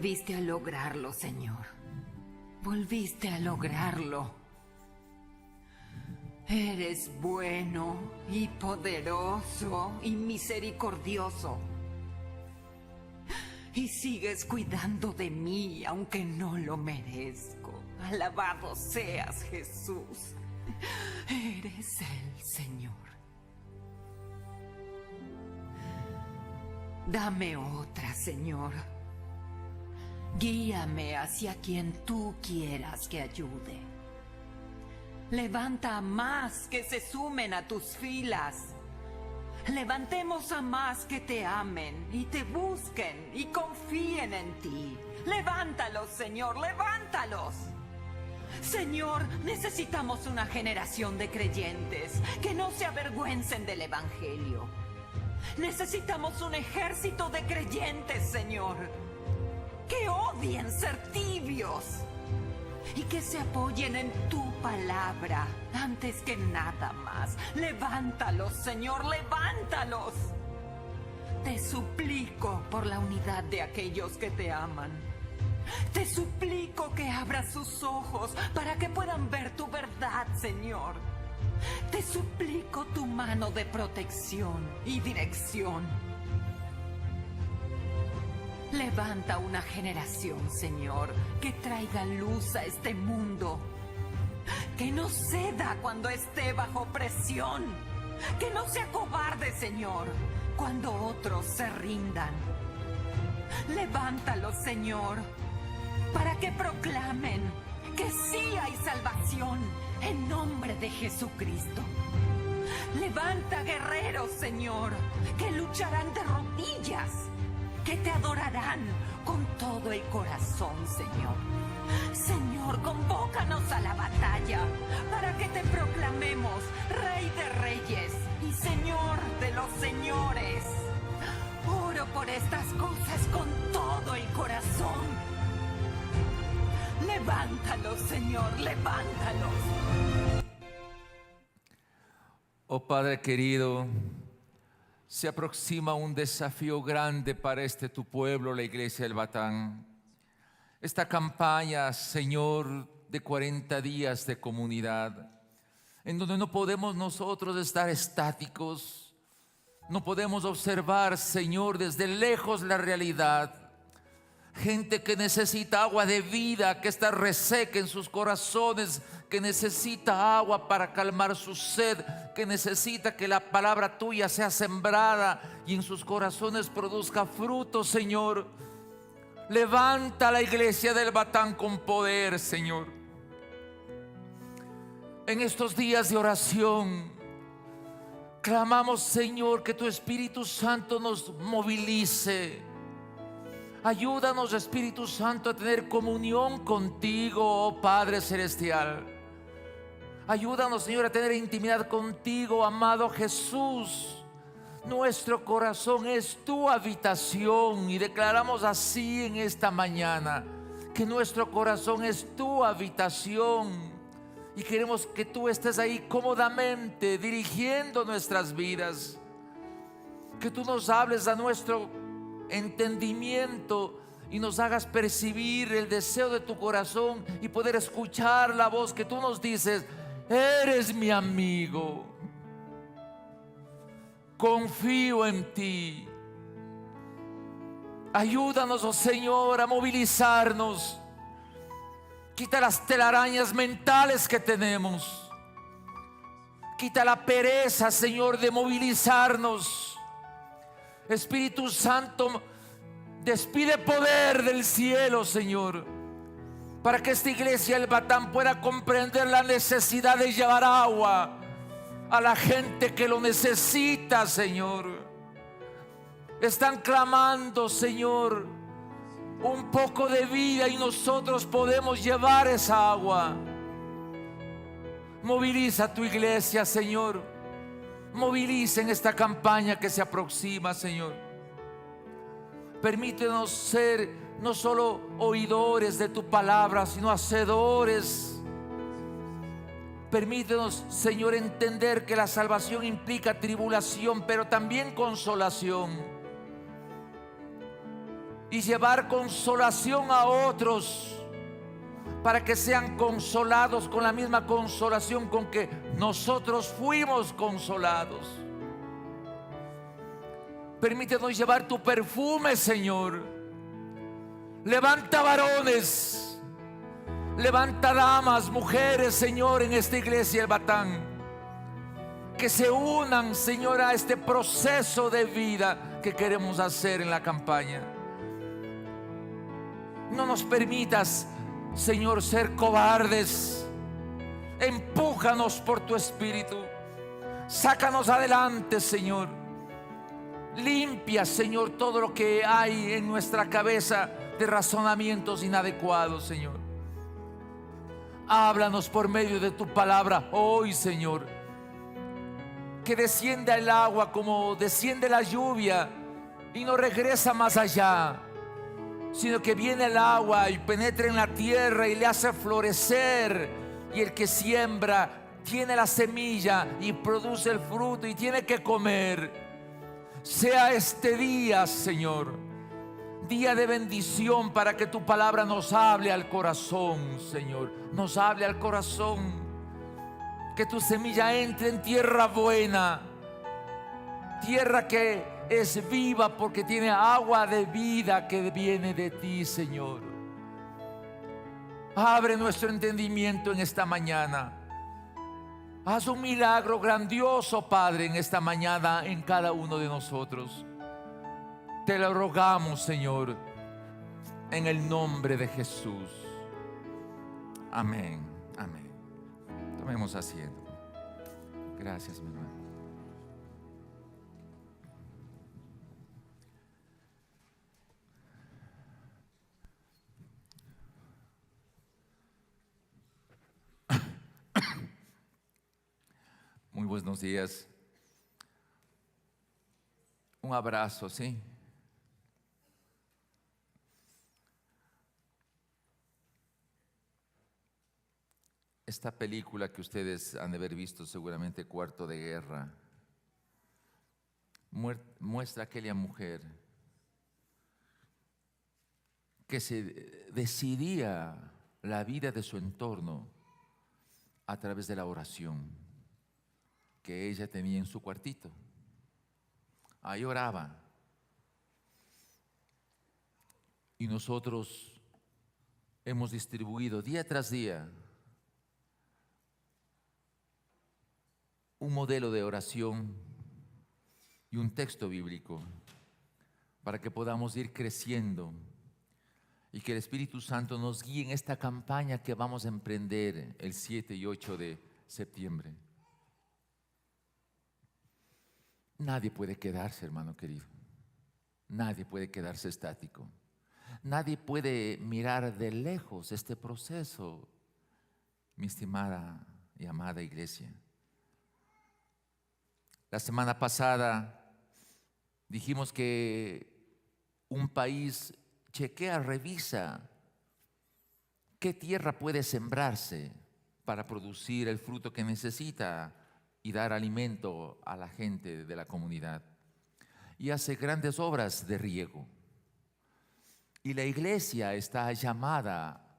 Volviste a lograrlo, Señor. Volviste a lograrlo. Eres bueno y poderoso y misericordioso. Y sigues cuidando de mí, aunque no lo merezco. Alabado seas, Jesús. Eres el Señor. Dame otra, Señor. Guíame hacia quien tú quieras que ayude. Levanta a más que se sumen a tus filas. Levantemos a más que te amen y te busquen y confíen en ti. Levántalos, Señor, levántalos. Señor, necesitamos una generación de creyentes que no se avergüencen del Evangelio. Necesitamos un ejército de creyentes, Señor, que odien ser tibios y que se apoyen en tu palabra antes que nada más. Levántalos, Señor, levántalos. Te suplico por la unidad de aquellos que te aman. Te suplico que abras sus ojos para que puedan ver tu verdad, Señor. Te suplico tu mano de protección y dirección. Levanta una generación, Señor, que traiga luz a este mundo. Que no ceda cuando esté bajo presión. Que no sea cobarde, Señor, cuando otros se rindan. Levántalos, Señor, para que proclamen que sí hay salvación en nombre de Jesucristo. Levanta guerreros, Señor, que lucharán de rodillas, que te adorarán con todo el corazón, Señor. Señor, convócanos a la batalla para que te proclamemos Rey de Reyes y Señor de los Señores. Oro por estas cosas con todo el corazón. Levántalos, Señor, levántalos. Oh Padre querido, se aproxima un desafío grande para tu pueblo, la Iglesia del Batán. Esta campaña, Señor, de 40 días de comunidad, en donde no podemos nosotros estar estáticos, no podemos observar, Señor, desde lejos la realidad. Gente que necesita agua de vida, que está reseca en sus corazones, que necesita agua para calmar su sed, que necesita que la palabra tuya sea sembrada y en sus corazones produzca fruto, Señor. Levanta la Iglesia del Batán con poder, Señor. En estos días de oración, clamamos, Señor, que tu Espíritu Santo nos movilice. Ayúdanos, Espíritu Santo, a tener comunión contigo, oh Padre Celestial. Ayúdanos, Señor, a tener intimidad contigo, amado Jesús. Nuestro corazón es tu habitación y declaramos así en esta mañana, que nuestro corazón es tu habitación y queremos que tú estés ahí cómodamente dirigiendo nuestras vidas. Que tú nos hables a nuestro entendimiento y nos hagas percibir el deseo de tu corazón y poder escuchar la voz que tú nos dices: eres mi amigo, confío en ti. Ayúdanos, oh Señor, a movilizarnos. Quita las telarañas mentales que tenemos. Quita la pereza, Señor, de movilizarnos. Espíritu Santo, despide poder del cielo, Señor, para que esta Iglesia del Batán pueda comprender la necesidad de llevar agua a la gente que lo necesita, Señor. Están clamando, Señor, un poco de vida y nosotros podemos llevar esa agua. Moviliza tu Iglesia, Señor. Moviliza en esta campaña que se aproxima, Señor. Permítenos ser no solo oidores de tu palabra, sino hacedores. Permítenos, Señor, entender que la salvación implica tribulación, pero también consolación. y llevar consolación a otros, para que sean consolados con la misma consolación con que nosotros fuimos consolados. Permítenos llevar tu perfume, Señor. Levanta varones, levanta damas, mujeres, Señor, en esta iglesia El Batán, que se unan, Señor, a este proceso de vida que queremos hacer en la campaña. No nos permitas, Señor, ser cobardes. Empújanos por tu Espíritu. Sácanos adelante, Señor. Limpia, Señor, todo lo que hay en nuestra cabeza de razonamientos inadecuados, Señor. Háblanos por medio de tu palabra hoy, Señor. Que descienda el agua como desciende la lluvia y no regresa más allá, sino que viene el agua y penetra en la tierra y le hace florecer. Y el que siembra tiene la semilla y produce el fruto y tiene que comer. Sea este día, Señor, día de bendición, para que tu palabra nos hable al corazón, Señor. Nos hable al corazón. Que tu semilla entre en tierra buena, tierra que es viva porque tiene agua de vida que viene de ti, Señor. Abre nuestro entendimiento en esta mañana. Haz un milagro grandioso, Padre, en esta mañana en cada uno de nosotros. Te lo rogamos, Señor, en el nombre de Jesús. Amén, amén. Tomemos asiento. Gracias, mi hermano. Muy buenos días. Un abrazo, ¿sí? Esta película que ustedes han de haber visto seguramente, Cuarto de Guerra, muestra a aquella mujer que se decidía la vida de su entorno a través de la oración que ella tenía en su cuartito. Ahí oraba. Y nosotros hemos distribuido día tras día un modelo de oración y un texto bíblico para que podamos ir creciendo y que el Espíritu Santo nos guíe en esta campaña que vamos a emprender el 7 y 8 de septiembre. Nadie puede quedarse, hermano querido. Nadie puede quedarse estático. Nadie puede mirar de lejos este proceso, mi estimada y amada iglesia. La semana pasada dijimos que un país chequea, revisa qué tierra puede sembrarse para producir el fruto que necesita y dar alimento a la gente de la comunidad. Y hace grandes obras de riego. Y la iglesia está llamada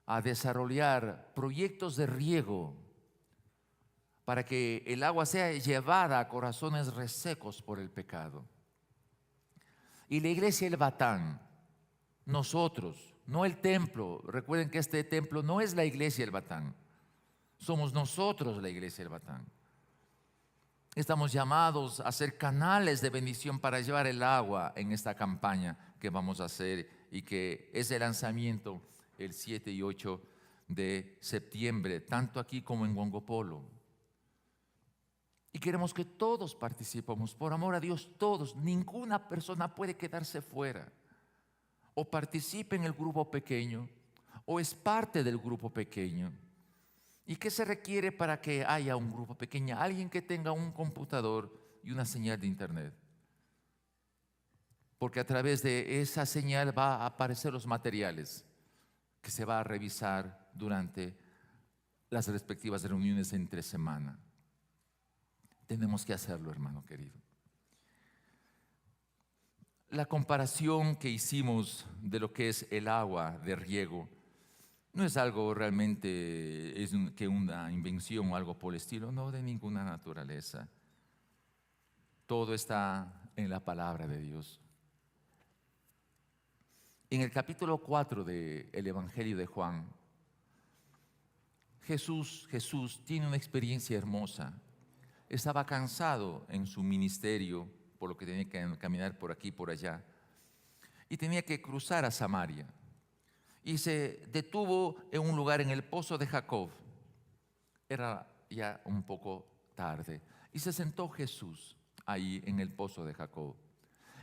a desarrollar proyectos de riego para que el agua sea llevada a corazones resecos por el pecado. Y la iglesia El Batán, nosotros, no el templo. Recuerden que este templo no es la iglesia El Batán. Somos nosotros la iglesia El Batán. Estamos llamados a ser canales de bendición para llevar el agua en esta campaña que vamos a hacer y que es el lanzamiento el 7 y 8 de septiembre, tanto aquí como en Huangopolo. Y queremos que todos participemos, por amor a Dios, todos. Ninguna persona puede quedarse fuera. O participe en el grupo pequeño, o es parte del grupo pequeño. ¿Y qué se requiere para que haya un grupo pequeño? Alguien que tenga un computador y una señal de internet. Porque a través de esa señal va a aparecer los materiales que se va a revisar durante las respectivas reuniones entre semana. Tenemos que hacerlo, hermano querido. La comparación que hicimos de lo que es el agua de riego no es algo realmente que una invención o algo por el estilo, no, de ninguna naturaleza. Todo está en la palabra de Dios. En el capítulo 4 del Evangelio de Juan, Jesús tiene una experiencia hermosa. Estaba cansado en su ministerio, por lo que tenía que caminar por aquí y por allá, y tenía que cruzar a Samaria. Y se detuvo en un lugar en el pozo de Jacob. Era ya un poco tarde. Y se sentó Jesús ahí en el pozo de Jacob.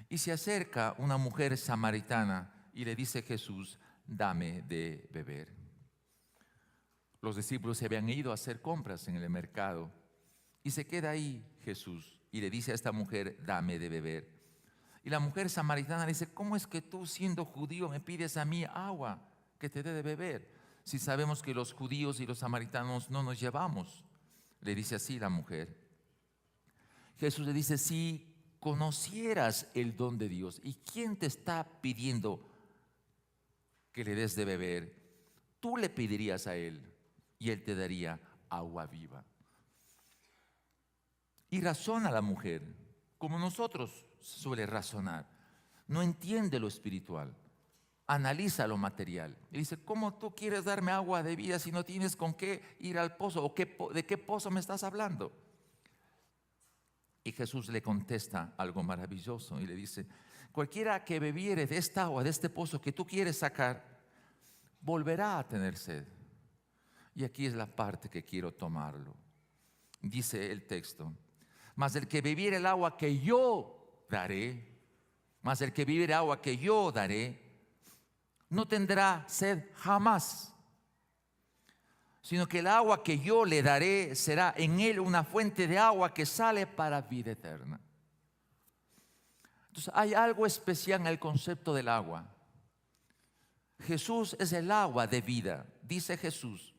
Y se acerca una mujer samaritana y le dice: Jesús, dame de beber. Los discípulos se habían ido a hacer compras en el mercado. Y se queda ahí Jesús y le dice a esta mujer: dame de beber. Y la mujer samaritana le dice: ¿cómo es que tú, siendo judío, me pides a mí agua que te dé de beber? Si sabemos que los judíos y los samaritanos no nos llevamos. Le dice así la mujer. Jesús le dice: si conocieras el don de Dios y quién te está pidiendo que le des de beber, tú le pedirías a él y él te daría agua viva. Y razona la mujer como nosotros suele razonar. No entiende lo espiritual, analiza lo material. Y dice: ¿cómo tú quieres darme agua de vida si no tienes con qué ir al pozo? ¿O de qué pozo me estás hablando? Y Jesús le contesta algo maravilloso y le dice: cualquiera que bebiere de esta agua, de este pozo que tú quieres sacar, volverá a tener sed. Y aquí es la parte que quiero tomarlo. Dice el texto: mas el que bebiere el agua que yo daré, mas el que bebiere agua que yo daré, no tendrá sed jamás, sino que el agua que yo le daré será en él una fuente de agua que sale para vida eterna. Entonces hay algo especial en el concepto del agua. Jesús es el agua de vida. Dice Jesús: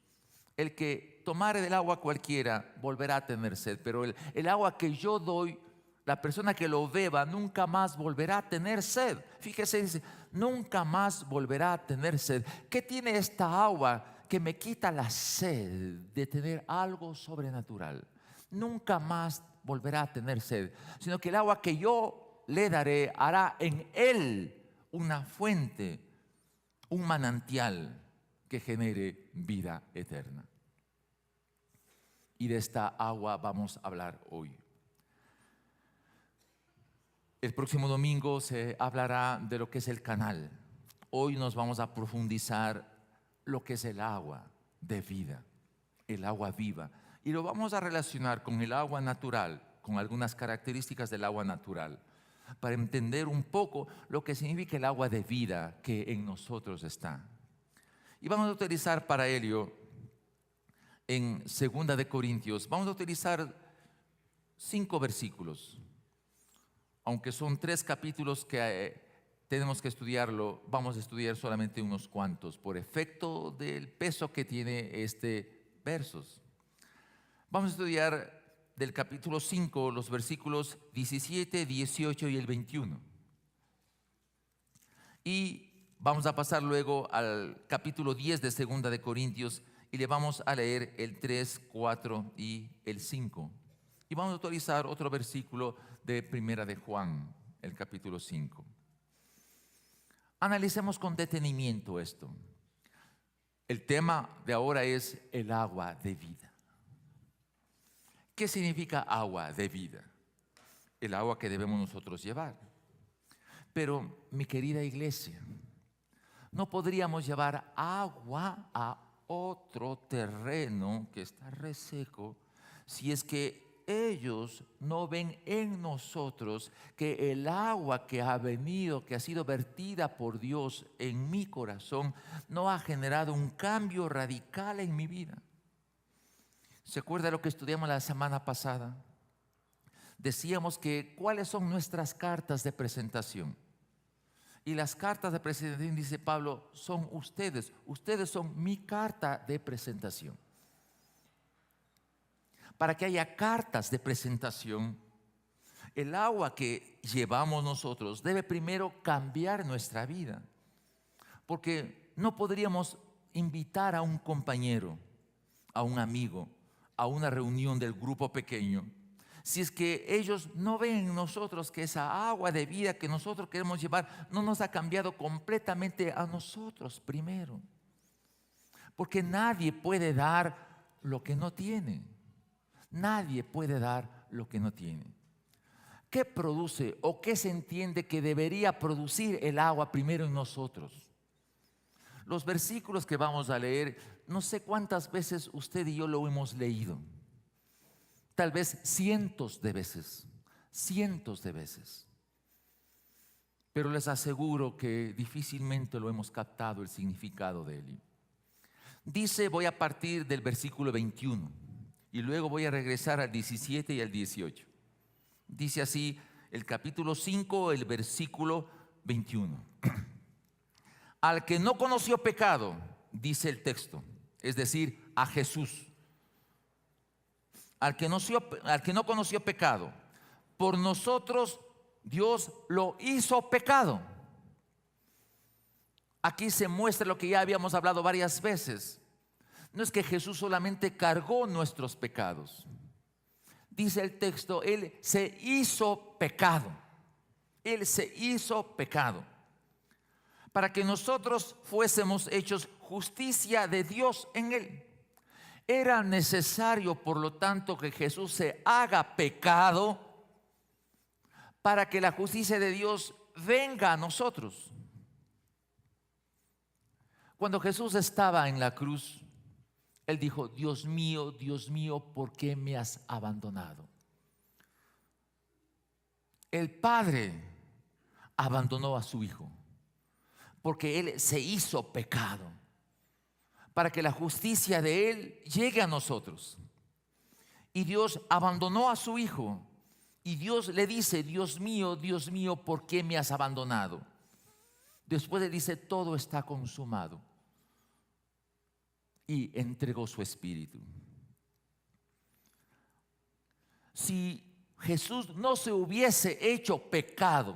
el que tomare del agua cualquiera volverá a tener sed, pero el agua que yo doy, la persona que lo beba nunca más volverá a tener sed. Fíjese, dice: nunca más volverá a tener sed. ¿Qué tiene esta agua que me quita la sed de tener algo sobrenatural? Nunca más volverá a tener sed, sino que el agua que yo le daré hará en él una fuente, un manantial que genere vida eterna. Y de esta agua vamos a hablar hoy. El próximo domingo se hablará de lo que es el canal. Hoy nos vamos a profundizar lo que es el agua de vida, el agua viva. Y lo vamos a relacionar con el agua natural, con algunas características del agua natural, para entender un poco lo que significa el agua de vida que en nosotros está. Y vamos a utilizar para ello, en 2 de Corintios, vamos a utilizar 5 versículos. Aunque son 3 capítulos que tenemos que estudiarlo, vamos a estudiar solamente unos cuantos, por efecto del peso que tiene versos. Vamos a estudiar del capítulo 5, los versículos 17, 18 y el 21. Y vamos a pasar luego al capítulo 10 de 2 de Corintios y le vamos a leer el 3, 4 y el 5. Y vamos a utilizar otro versículo de Primera de Juan, el capítulo 5. Analicemos con detenimiento esto. El tema de ahora es el agua de vida. ¿Qué significa agua de vida? El agua que debemos nosotros llevar. Pero, mi querida iglesia, no podríamos llevar agua a otro terreno que está reseco si es que ellos no ven en nosotros que el agua que ha venido, que ha sido vertida por Dios en mi corazón, no ha generado un cambio radical en mi vida. ¿Se acuerda lo que estudiamos la semana pasada? Decíamos que cuáles son nuestras cartas de presentación. Y las cartas de presentación, dice Pablo, son ustedes. Ustedes son mi carta de presentación. Para que haya cartas de presentación, el agua que llevamos nosotros debe primero cambiar nuestra vida. Porque no podríamos invitar a un compañero, a un amigo, a una reunión del grupo pequeño, si es que ellos no ven en nosotros que esa agua de vida que nosotros queremos llevar no nos ha cambiado completamente a nosotros primero. Porque nadie puede dar lo que no tiene. Nadie puede dar lo que no tiene. ¿Qué produce o qué se entiende que debería producir el agua primero en nosotros? Los versículos que vamos a leer, no sé cuántas veces usted y yo lo hemos leído. Tal vez cientos de veces. Pero les aseguro que difícilmente lo hemos captado el significado de él. Dice, voy a partir del versículo 21 y luego voy a regresar al 17 y al 18. Dice así el capítulo 5, el versículo 21. Al que no conoció pecado, dice el texto, es decir, a Jesús. Al que no conoció pecado, por nosotros Dios lo hizo pecado. Aquí se muestra lo que ya habíamos hablado varias veces. No es que Jesús solamente cargó nuestros pecados. Dice el texto, Él se hizo pecado. Él se hizo pecado. Para que nosotros fuésemos hechos justicia de Dios en Él. Era necesario, por lo tanto, que Jesús se haga pecado para que la justicia de Dios venga a nosotros. Cuando Jesús estaba en la cruz, Él dijo, Dios mío, ¿por qué me has abandonado? El Padre abandonó a su Hijo porque Él se hizo pecado para que la justicia de Él llegue a nosotros. Y Dios abandonó a su Hijo y Dios le dice, Dios mío, ¿por qué me has abandonado? Después le dice, todo está consumado. Y entregó su espíritu. Si Jesús no se hubiese hecho pecado,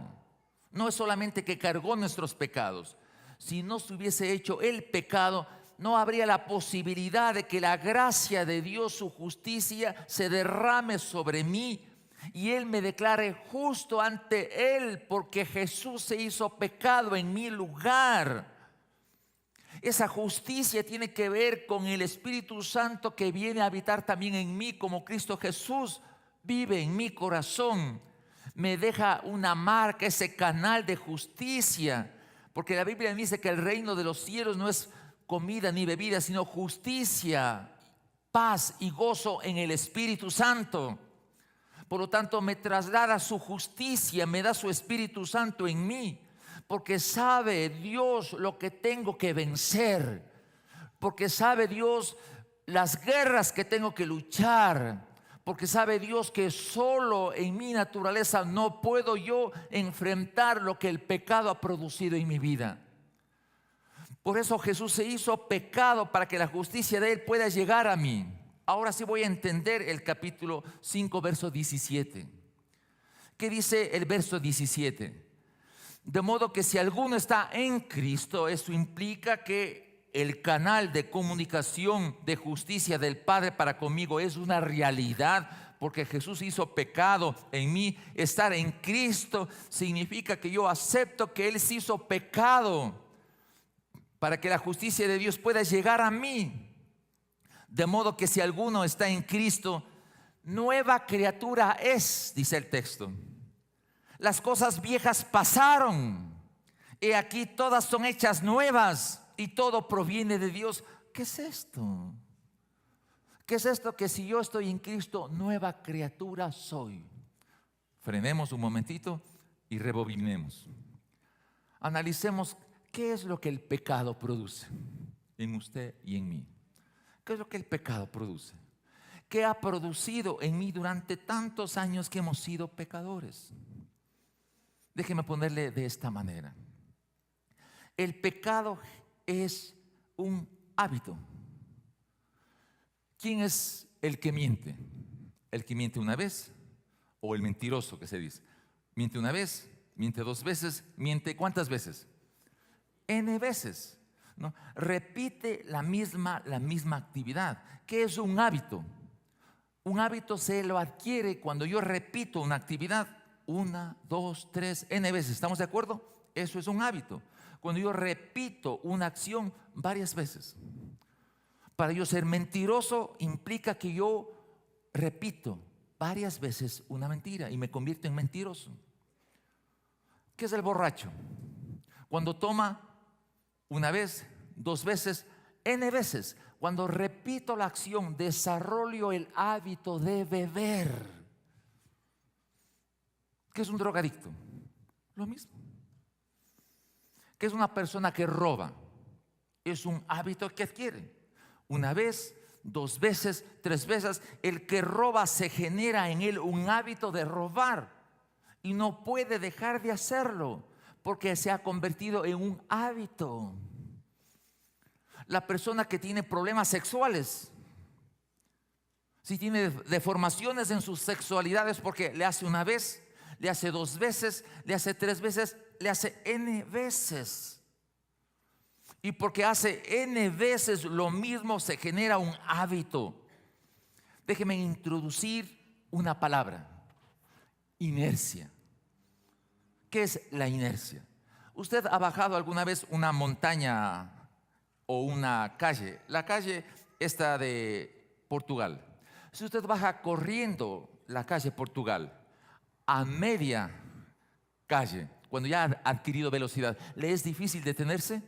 no es solamente que cargó nuestros pecados, si no se hubiese hecho el pecado, no habría la posibilidad de que la gracia de Dios, su justicia, se derrame sobre mí y Él me declare justo ante Él, porque Jesús se hizo pecado en mi lugar. Esa justicia tiene que ver con el Espíritu Santo que viene a habitar también en mí, como Cristo Jesús vive en mi corazón. Me deja una marca, ese canal de justicia, porque la Biblia dice que el reino de los cielos no es comida ni bebida, sino justicia, paz y gozo en el Espíritu Santo. Por lo tanto, me traslada su justicia, me da su Espíritu Santo en mí. Porque sabe Dios lo que tengo que vencer. Porque sabe Dios las guerras que tengo que luchar. Porque sabe Dios que solo en mi naturaleza no puedo yo enfrentar lo que el pecado ha producido en mi vida. Por eso Jesús se hizo pecado para que la justicia de Él pueda llegar a mí. Ahora sí voy a entender el capítulo 5, verso 17. ¿Qué dice el verso 17? De modo que si alguno está en Cristo, eso implica que el canal de comunicación de justicia del Padre para conmigo es una realidad, porque Jesús hizo pecado en mí. Estar en Cristo significa que yo acepto que Él se hizo pecado para que la justicia de Dios pueda llegar a mí. De modo que si alguno está en Cristo, nueva criatura es, dice el texto. Las cosas viejas pasaron, y aquí todas son hechas nuevas, y todo proviene de Dios. ¿Qué es esto? ¿Qué es esto? Que si yo estoy en Cristo, nueva criatura soy. Frenemos un momentito y rebobinemos. Analicemos qué es lo que el pecado produce en usted y en mí. ¿Qué es lo que el pecado produce? ¿Qué ha producido en mí durante tantos años que hemos sido pecadores? Déjeme ponerle de esta manera. El pecado es un hábito. ¿Quién es el que miente? ¿El que miente una vez o el mentiroso que se dice. Miente una vez, miente dos veces, miente ¿cuántas veces? N veces, ¿no? Repite la misma actividad. ¿Qué es un hábito? Un hábito se lo adquiere cuando yo repito una actividad 1, 2, 3, N veces. ¿Estamos de acuerdo? Eso es un hábito. Cuando yo repito una acción varias veces. Para yo ser mentiroso implica que yo repito varias veces una mentira y me convierto en mentiroso. ¿Qué es el borracho? Cuando toma una vez, dos veces, N veces. Cuando repito la acción, desarrollo el hábito de beber. ¿Qué es un drogadicto? Lo mismo. ¿Qué es una persona que roba? Es un hábito que adquiere. Una vez, dos veces, tres veces. El que roba se genera en él un hábito de robar y no puede dejar de hacerlo porque se ha convertido en un hábito. La persona que tiene problemas sexuales, si tiene deformaciones en sus sexualidades porque le hace una vez, le hace dos veces, le hace tres veces, le hace N veces. Y porque hace N veces lo mismo se genera un hábito. Déjeme introducir una palabra: inercia. ¿Qué es la inercia? ¿Usted ha bajado alguna vez una montaña o una calle? La calle esta de Portugal. Si usted baja corriendo la calle Portugal a media calle, cuando ya ha adquirido velocidad, ¿le es difícil detenerse?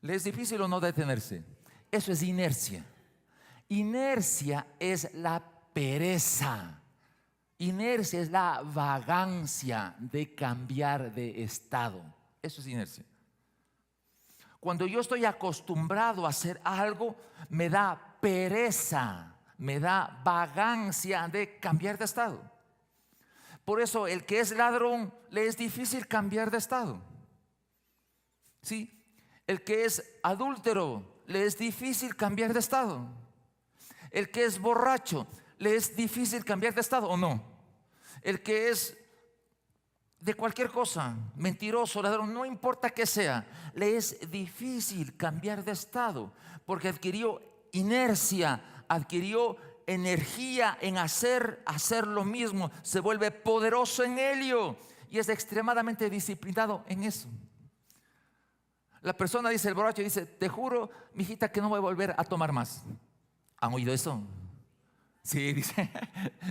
¿Le es difícil o no detenerse? Eso es inercia. Inercia es la pereza. Inercia es la vagancia de cambiar de estado. Eso es inercia. Cuando yo estoy acostumbrado a hacer algo, me da pereza, me da vagancia de cambiar de estado. Por eso el que es ladrón le es difícil cambiar de estado. ¿Sí? El que es adúltero le es difícil cambiar de estado. El que es borracho le es difícil cambiar de estado, ¿o no? El que es de cualquier cosa, mentiroso, ladrón, no importa que sea, le es difícil cambiar de estado porque adquirió inercia, adquirió energía en hacer lo mismo, se vuelve poderoso en ello y es extremadamente disciplinado en eso. La persona dice, el borracho dice, te juro, mijita, que no voy a volver a tomar más. ¿Han oído eso? Sí, dice,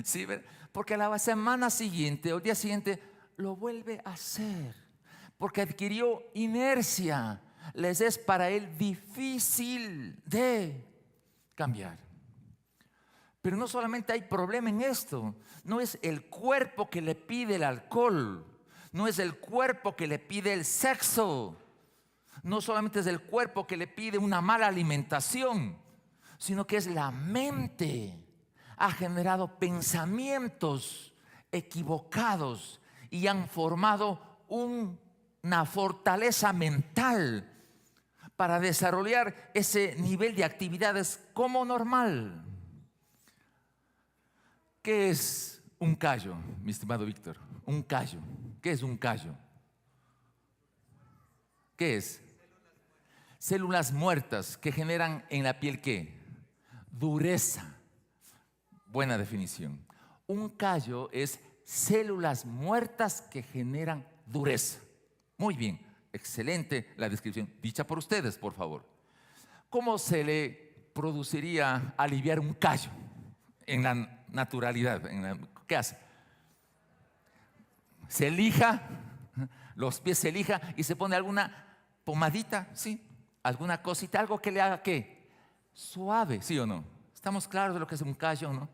sí, porque a la semana siguiente o el día siguiente lo vuelve a hacer, porque adquirió inercia. Les es para él difícil de cambiar. Pero no solamente hay problema en esto, no es el cuerpo que le pide el alcohol, no es el cuerpo que le pide el sexo, no solamente es el cuerpo que le pide una mala alimentación, sino que es la mente. Ha generado pensamientos equivocados y han formado una fortaleza mental para desarrollar ese nivel de actividades como normal. ¿Qué es un callo, mi estimado Víctor? Un callo. ¿Qué es un callo? ¿Qué es? Células muertas que generan en la piel ¿qué? Dureza. Buena definición. Un callo es células muertas que generan dureza. Muy bien, excelente la descripción, dicha por ustedes, por favor. ¿Cómo se le produciría aliviar un callo en la naturalidad? ¿Qué hace? Se lija, los pies se lija y se pone alguna pomadita, ¿sí? Alguna cosita, algo que le haga ¿qué? Suave, ¿sí o no? ¿Estamos claros de lo que es un callo, no?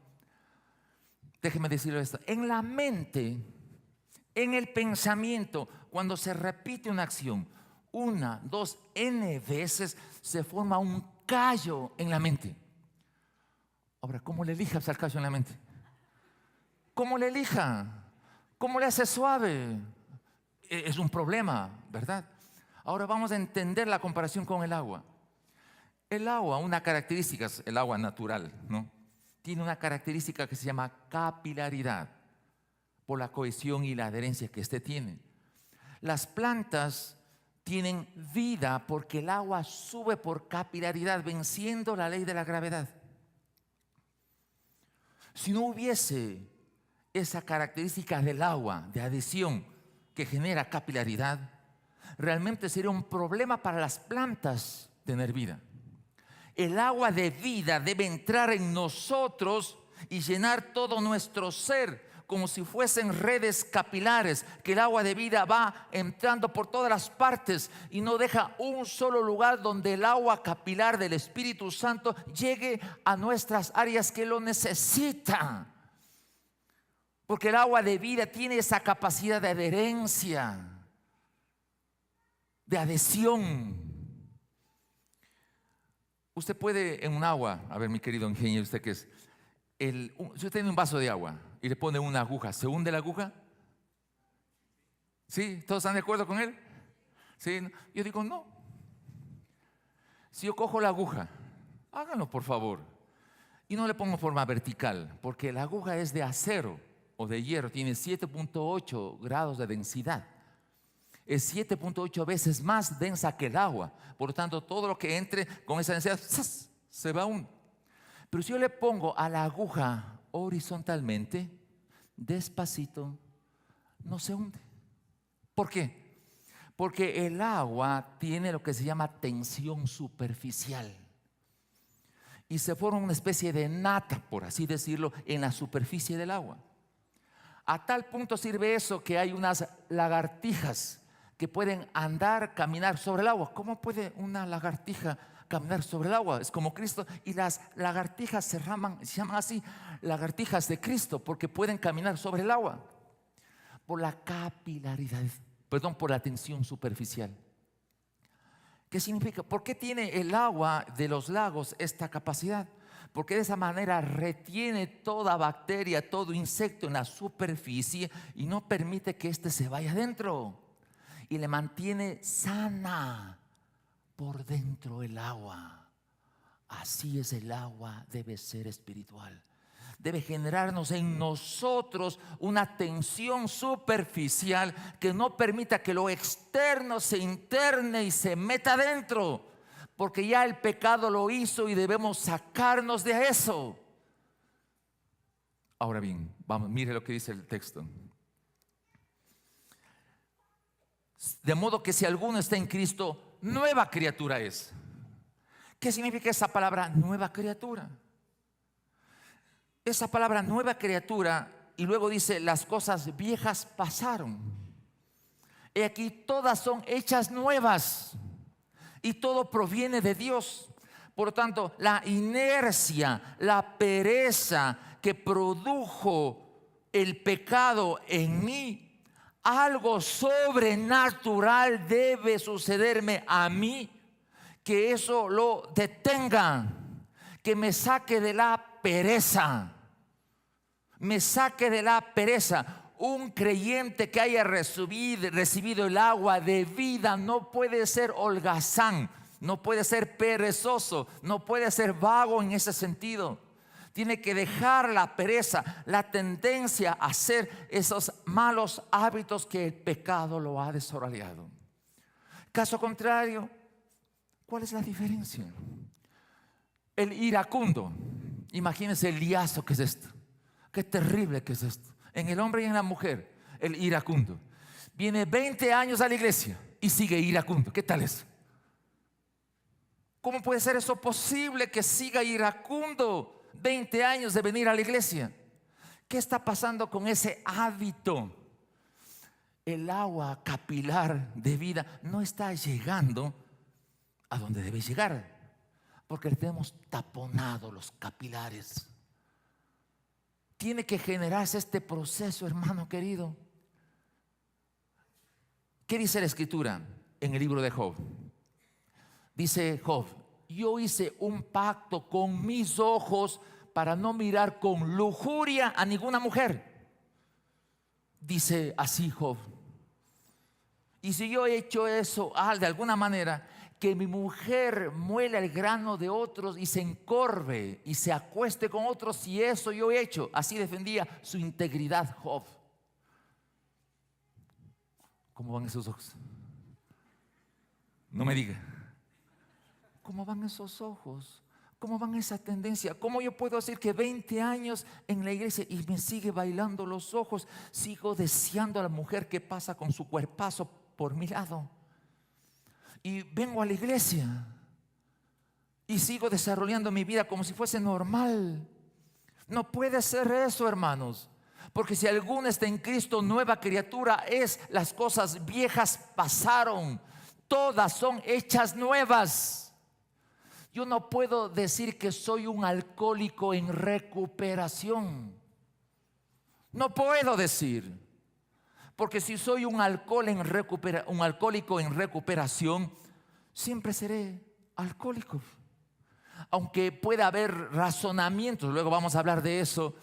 Déjeme decirle esto. En la mente, en el pensamiento, cuando se repite una acción, 1, 2, N veces, se forma un callo en la mente. Ahora, ¿cómo le elijas al callo en la mente? ¿Cómo le elija? ¿Cómo le hace suave? Es un problema, ¿verdad? Ahora vamos a entender la comparación con el agua. El agua, una característica, el agua natural, ¿no? Tiene una característica que se llama capilaridad. por la cohesión y la adherencia que éste tiene. Las plantas tienen vida porque el agua sube por capilaridad, venciendo la ley de la gravedad. Si no hubiese esa característica del agua, de adhesión, que genera capilaridad, realmente sería un problema para las plantas tener vida. El agua de vida debe entrar en nosotros y llenar todo nuestro ser, como si fuesen redes capilares, que el agua de vida va entrando por todas las partes y no deja un solo lugar donde el agua capilar del Espíritu Santo llegue a nuestras áreas que lo necesitan. Porque el agua de vida tiene esa capacidad de adherencia, de adhesión. Usted puede en un agua, a ver mi querido ingeniero, usted que es, si usted tiene un vaso de agua y le pone una aguja, ¿se hunde la aguja? ¿Sí? ¿Todos están de acuerdo con él? ¿Sí? Yo digo no. Si yo cojo la aguja, háganlo por favor, y no le pongo forma vertical, porque la aguja es de acero o de hierro, tiene 7.8 grados de densidad. Es 7.8 veces más densa que el agua. Por lo tanto, todo lo que entre con esa densidad se va a hundir. Pero si yo le pongo a la aguja horizontalmente, despacito, no se hunde. ¿Por qué? Porque el agua tiene lo que se llama tensión superficial. Y se forma una especie de nata, por así decirlo, en la superficie del agua. A tal punto sirve eso que hay unas lagartijas que pueden andar, caminar sobre el agua. ¿Cómo puede una lagartija caminar sobre el agua? Es como Cristo. Y las lagartijas se llaman así, lagartijas de Cristo, porque pueden caminar sobre el agua por la capilaridad, por la tensión superficial. ¿Qué significa? ¿Por qué tiene el agua de los lagos esta capacidad? Porque de esa manera retiene toda bacteria, todo insecto en la superficie y no permite que éste se vaya adentro. Y le mantiene sana por dentro el agua. Así es, el agua debe ser espiritual. Debe generarnos en nosotros una tensión superficial que no permita que lo externo se interne y se meta adentro. Porque ya el pecado lo hizo y debemos sacarnos de eso. Ahora bien, vamos, mire lo que dice el texto. De modo que si alguno está en Cristo, nueva criatura es. ¿Qué significa esa palabra nueva criatura? Esa palabra nueva criatura, y luego dice, las cosas viejas pasaron. Y aquí todas son hechas nuevas. Y todo proviene de Dios. Por lo tanto, la inercia, la pereza que produjo el pecado en mí, algo sobrenatural debe sucederme a mí, que eso lo detenga, que me saque de la pereza, me saque de la pereza. Un creyente que haya recibido el agua de vida no puede ser holgazán, no puede ser perezoso, no puede ser vago en ese sentido. Tiene que dejar la pereza, la tendencia a hacer esos malos hábitos que el pecado lo ha desarrollado. Caso contrario, ¿cuál es la diferencia? El iracundo, imagínense el liazo que es esto, qué terrible que es esto. En el hombre y en la mujer, el iracundo viene 20 años a la iglesia y sigue iracundo. ¿Qué tal eso? ¿Cómo puede ser eso posible que siga iracundo 20 años de venir a la iglesia? ¿Qué está pasando con ese hábito? El agua capilar de vida no está llegando a donde debe llegar, porque le tenemos taponado los capilares. Tiene que generarse este proceso, hermano querido. ¿Qué dice la escritura en el libro de Job? Dice Job: yo hice un pacto con mis ojos para no mirar con lujuria a ninguna mujer. Dice así Job. Y si yo he hecho eso de alguna manera, que mi mujer muela el grano de otros y se encorve y se acueste con otros, si eso yo he hecho. Así defendía su integridad Job. ¿Cómo van esos ojos? No me diga. ¿Cómo van esos ojos? ¿Cómo van esa tendencia? ¿Cómo yo puedo decir que 20 años en la iglesia y me sigue bailando los ojos? Sigo deseando a la mujer que pasa con su cuerpazo por mi lado. Y vengo a la iglesia y sigo desarrollando mi vida como si fuese normal. No puede ser eso, hermanos. Porque si alguno está en Cristo, nueva criatura es. Las cosas viejas pasaron. Todas son hechas nuevas. Yo no puedo decir que soy un alcohólico en recuperación. No puedo decir. Porque si soy un alcohólico en recuperación, siempre seré alcohólico. Aunque pueda haber razonamientos, luego vamos a hablar de eso,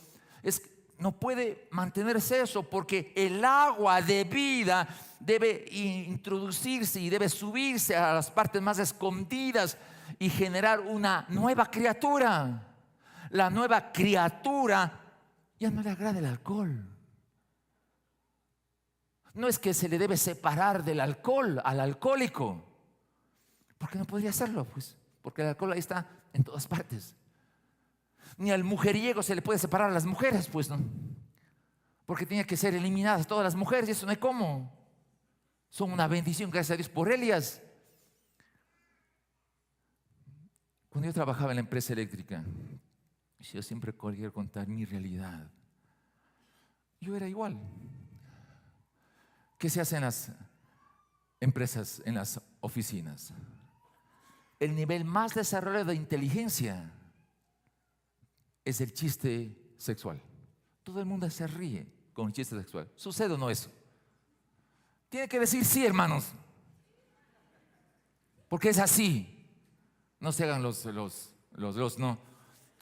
no puede mantenerse eso, porque el agua de vida debe introducirse y debe subirse a las partes más escondidas y generar una nueva criatura. La nueva criatura ya no le agrada el alcohol. No es que se le debe separar del alcohol al alcohólico, porque no podría hacerlo, pues, porque el alcohol ahí está en todas partes. Ni al mujeriego se le puede separar a las mujeres, pues no, porque tiene que ser eliminadas todas las mujeres, y eso no hay cómo. Son una bendición, gracias a Dios por ellas. Cuando yo trabajaba en la empresa eléctrica, yo siempre quería contar mi realidad. Yo era igual. ¿Qué se hace en las empresas, en las oficinas? El nivel más desarrollado de inteligencia es el chiste sexual. Todo el mundo se ríe con el chiste sexual. ¿Sucede o no eso? Tiene que decir sí, hermanos, porque es así. No se hagan los no.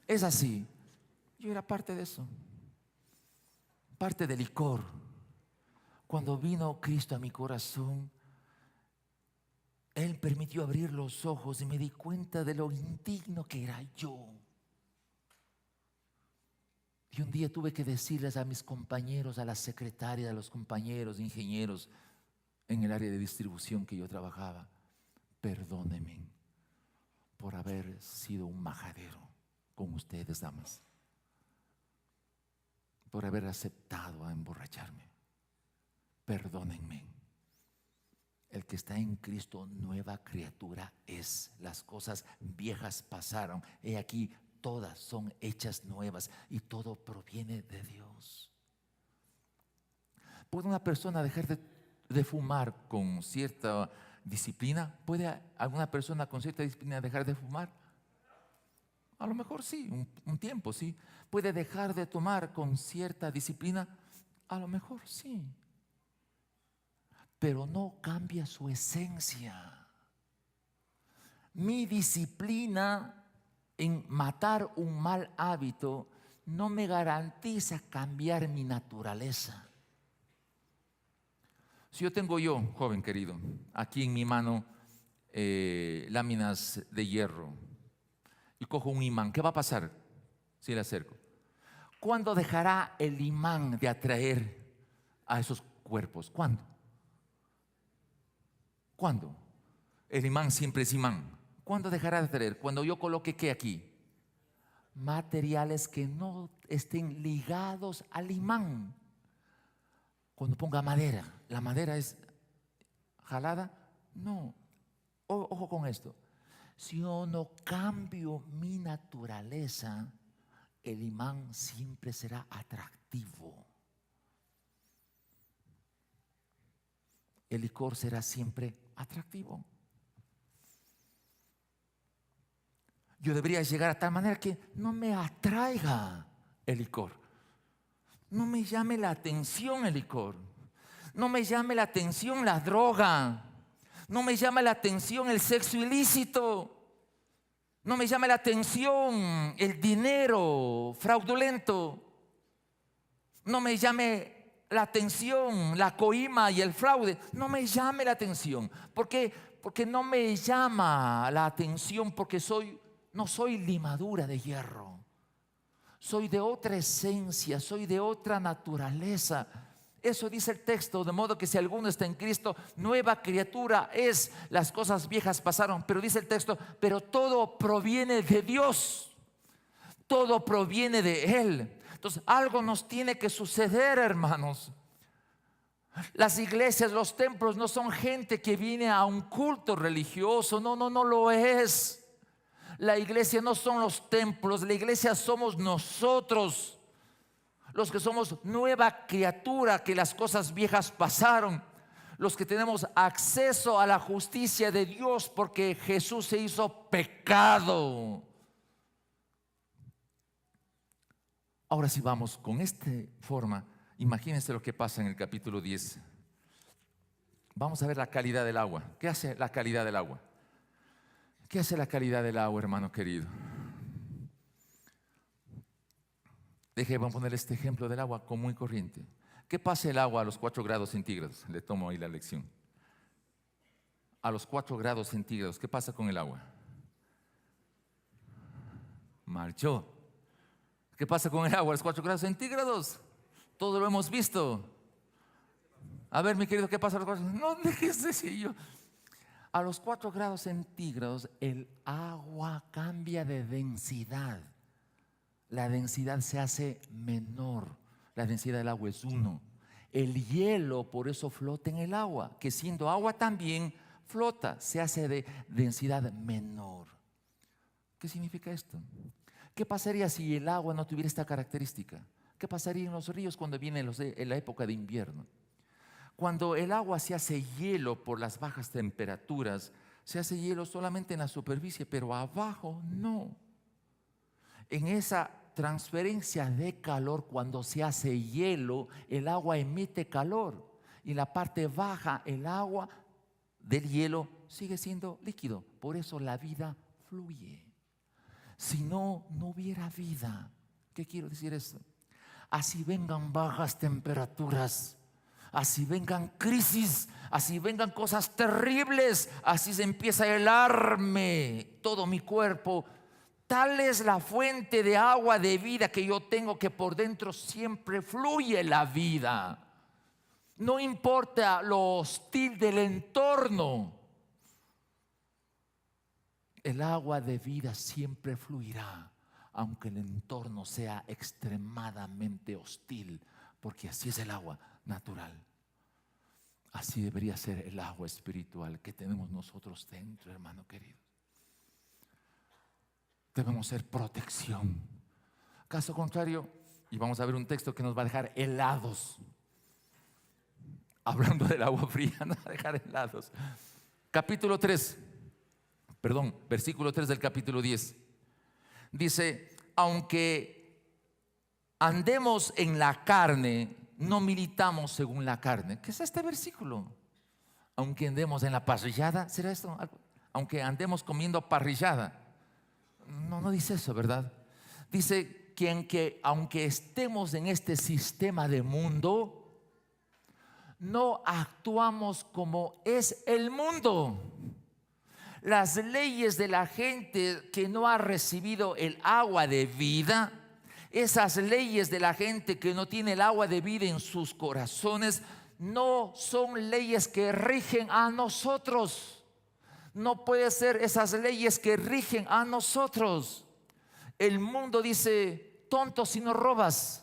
Es así. Yo era parte de eso, parte del licor. Cuando vino Cristo a mi corazón, Él permitió abrir los ojos y me di cuenta de lo indigno que era yo. Y un día tuve que decirles a mis compañeros, a la secretaria, a los compañeros, ingenieros en el área de distribución que yo trabajaba: perdónenme por haber sido un majadero con ustedes, damas, por haber aceptado a emborracharme. Perdónenme. El que está en Cristo, nueva criatura es. Las cosas viejas pasaron. He aquí, todas son hechas nuevas y todo proviene de Dios. ¿Puede una persona dejar de fumar con cierta disciplina? ¿Puede alguna persona con cierta disciplina dejar de fumar? A lo mejor sí, un tiempo sí. ¿Puede dejar de tomar con cierta disciplina? A lo mejor sí. Pero no cambia su esencia. Mi disciplina en matar un mal hábito no me garantiza cambiar mi naturaleza. Si yo tengo, joven querido, aquí en mi mano láminas de hierro y cojo un imán, ¿qué va a pasar si le acerco? ¿Cuándo dejará el imán de atraer a esos cuerpos? ¿Cuándo? ¿Cuándo? El imán siempre es imán. ¿Cuándo dejará de atraer? Cuando yo coloque, ¿qué aquí? Materiales que no estén ligados al imán. Cuando ponga madera, ¿la madera es jalada? No. Ojo con esto. Si yo no cambio mi naturaleza, el imán siempre será atractivo. El licor será siempre atractivo. Yo debería llegar a tal manera que no me atraiga el licor. No me llame la atención el licor. No me llame la atención la droga. No me llame la atención el sexo ilícito. No me llame la atención el dinero fraudulento. No me llame la atención la coima y el fraude. No me llame la atención. ¿Por qué? Porque no me llama la atención, porque no soy limadura de hierro. Soy de otra esencia, soy de otra naturaleza. Eso dice el texto, de modo que si alguno está en Cristo, nueva criatura es. Las cosas viejas pasaron, pero dice el texto, pero todo proviene de Dios. Todo proviene de Él. Entonces, algo nos tiene que suceder, hermanos. Las iglesias, los templos no son gente que viene a un culto religioso. No lo es. La iglesia no son los templos, la iglesia somos nosotros, los que somos nueva criatura, que las cosas viejas pasaron, los que tenemos acceso a la justicia de Dios porque Jesús se hizo pecado. Ahora sí vamos con esta forma. Imagínense lo que pasa en el capítulo 10. Vamos a ver la calidad del agua. ¿Qué hace la calidad del agua? ¿Qué hace la calidad del agua, hermano querido? Déjeme poner este ejemplo del agua común y corriente. ¿Qué pasa el agua a los 4 grados centígrados? Le tomo ahí la lección. A los 4 grados centígrados, ¿qué pasa con el agua? Marchó. ¿Qué pasa con el agua a los 4 grados centígrados? Todo lo hemos visto. A ver, mi querido, ¿qué pasa a los 4? No dejes de decir yo. A los 4 grados centígrados el agua cambia de densidad. La densidad se hace menor. La densidad del agua es 1. El hielo por eso flota en el agua, que siendo agua también flota, se hace de densidad menor. ¿Qué significa esto? ¿Qué pasaría si el agua no tuviera esta característica? ¿Qué pasaría en los ríos cuando viene en la época de invierno? Cuando el agua se hace hielo por las bajas temperaturas, se hace hielo solamente en la superficie, pero abajo no. En esa transferencia de calor, cuando se hace hielo, el agua emite calor. Y en la parte baja, el agua del hielo sigue siendo líquido. Por eso la vida fluye. Si no, no hubiera vida. ¿Qué quiero decir esto? Así vengan bajas temperaturas, así vengan crisis, así vengan cosas terribles, así se empieza a helarme todo mi cuerpo. Tal es la fuente de agua de vida que yo tengo, que por dentro siempre fluye la vida. No importa lo hostil del entorno, el agua de vida siempre fluirá, aunque el entorno sea extremadamente hostil, porque así es el agua natural. Así debería ser el agua espiritual que tenemos nosotros dentro, hermano querido. Debemos ser protección. Caso contrario, y vamos a ver un texto que nos va a dejar helados. Hablando del agua fría, nos va a dejar helados. Versículo 3 del capítulo 10. Dice, aunque andemos en la carne, no militamos según la carne. ¿Qué es este versículo? Aunque andemos en la parrillada, ¿será esto? Aunque andemos comiendo parrillada. No dice eso, ¿verdad? Dice que aunque estemos en este sistema de mundo, no actuamos como es el mundo. Las leyes de la gente que no ha recibido el agua de vida, esas leyes de la gente que no tiene el agua de vida en sus corazones, no son leyes que rigen a nosotros. No puede ser esas leyes que rigen a nosotros. El mundo dice, tonto si no robas.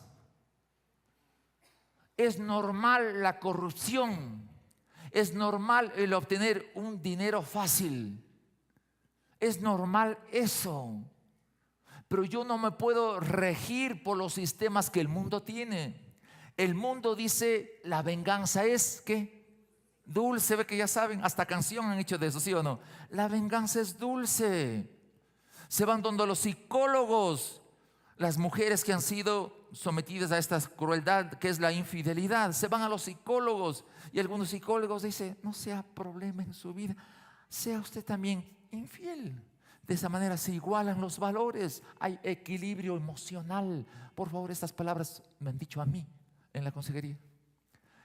Es normal la corrupción. Es normal el obtener un dinero fácil. Es normal eso. Pero yo no me puedo regir por los sistemas que el mundo tiene. El mundo dice, la venganza es, ¿qué? Dulce. Ve que ya saben, hasta canción han hecho de eso, ¿sí o no? La venganza es dulce. Se van donde los psicólogos, las mujeres que han sido sometidas a esta crueldad que es la infidelidad, se van a los psicólogos. Y algunos psicólogos dicen, no sea problema en su vida, sea usted también infiel. De esa manera se igualan los valores, hay equilibrio emocional. Por favor, estas palabras me han dicho a mí en la consejería.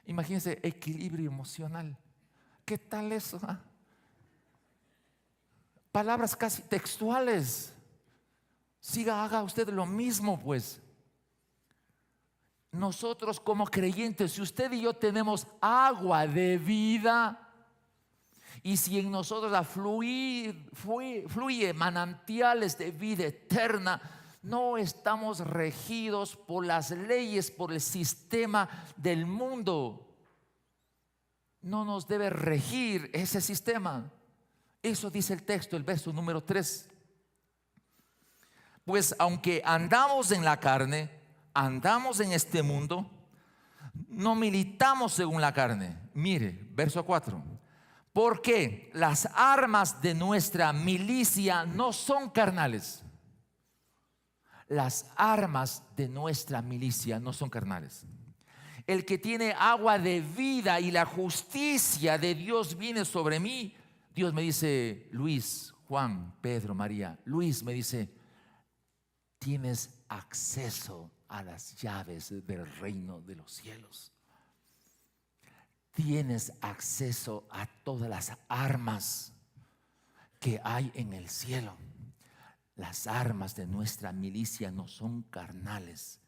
Imagínense, equilibrio emocional. ¿Qué tal eso? Palabras casi textuales. Haga usted lo mismo, pues. nosotros como creyentes, si usted y yo tenemos agua de vida, y si en nosotros fluye manantiales de vida eterna, no estamos regidos por las leyes, por el sistema del mundo. No nos debe regir ese sistema. Eso dice el texto, el verso número 3. Pues aunque andamos en la carne, andamos en este mundo, no militamos según la carne. Mire, verso 4. Porque las armas de nuestra milicia no son carnales. Las armas de nuestra milicia no son carnales. El que tiene agua de vida y la justicia de Dios viene sobre mí. Dios me dice: Luis, Juan, Pedro, María. Luis me dice: tienes acceso a las llaves del reino de los cielos. Tienes acceso a todas las armas que hay en el cielo. Las armas de nuestra milicia no son carnales,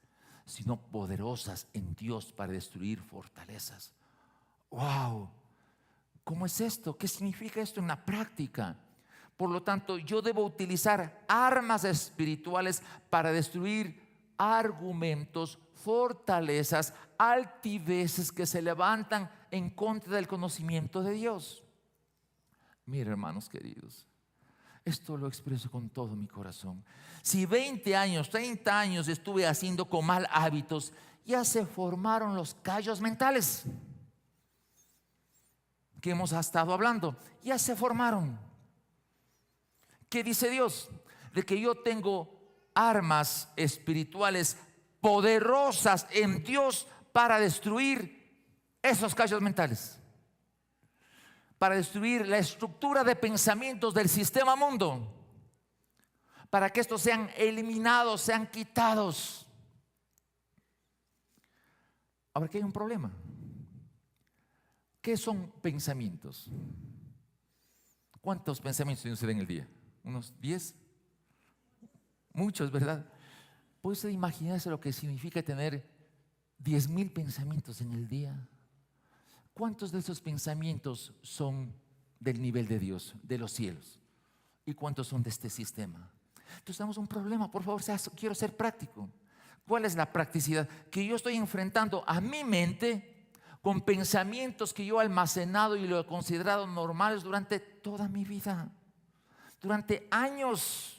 sino poderosas en Dios para destruir fortalezas. ¡Wow! ¿Cómo es esto? ¿Qué significa esto en la práctica? Por lo tanto, yo debo utilizar armas espirituales para destruir argumentos, fortalezas, altiveces que se levantan en contra del conocimiento de Dios. Mira, hermanos queridos, esto lo expreso con todo mi corazón. Si 20 años, 30 años estuve haciendo con mal hábitos, ya se formaron los callos mentales que hemos estado hablando. Ya se formaron. ¿Qué dice Dios? De que yo tengo armas espirituales poderosas en Dios para destruir esos callos mentales, para destruir la estructura de pensamientos del sistema mundo, para que estos sean eliminados, sean quitados. Ahora, que hay un problema. ¿Qué son pensamientos? ¿Cuántos pensamientos tiene usted en el día? ¿Unos 10? Muchos, ¿verdad? ¿Puede usted imaginarse lo que significa tener 10,000 pensamientos en el día? ¿Cuántos de esos pensamientos son del nivel de Dios, de los cielos? ¿Y cuántos son de este sistema? Entonces tenemos un problema. Por favor, quiero ser práctico. ¿Cuál es la practicidad? Que yo estoy enfrentando a mi mente con pensamientos que yo he almacenado y lo he considerado normales durante toda mi vida, durante años.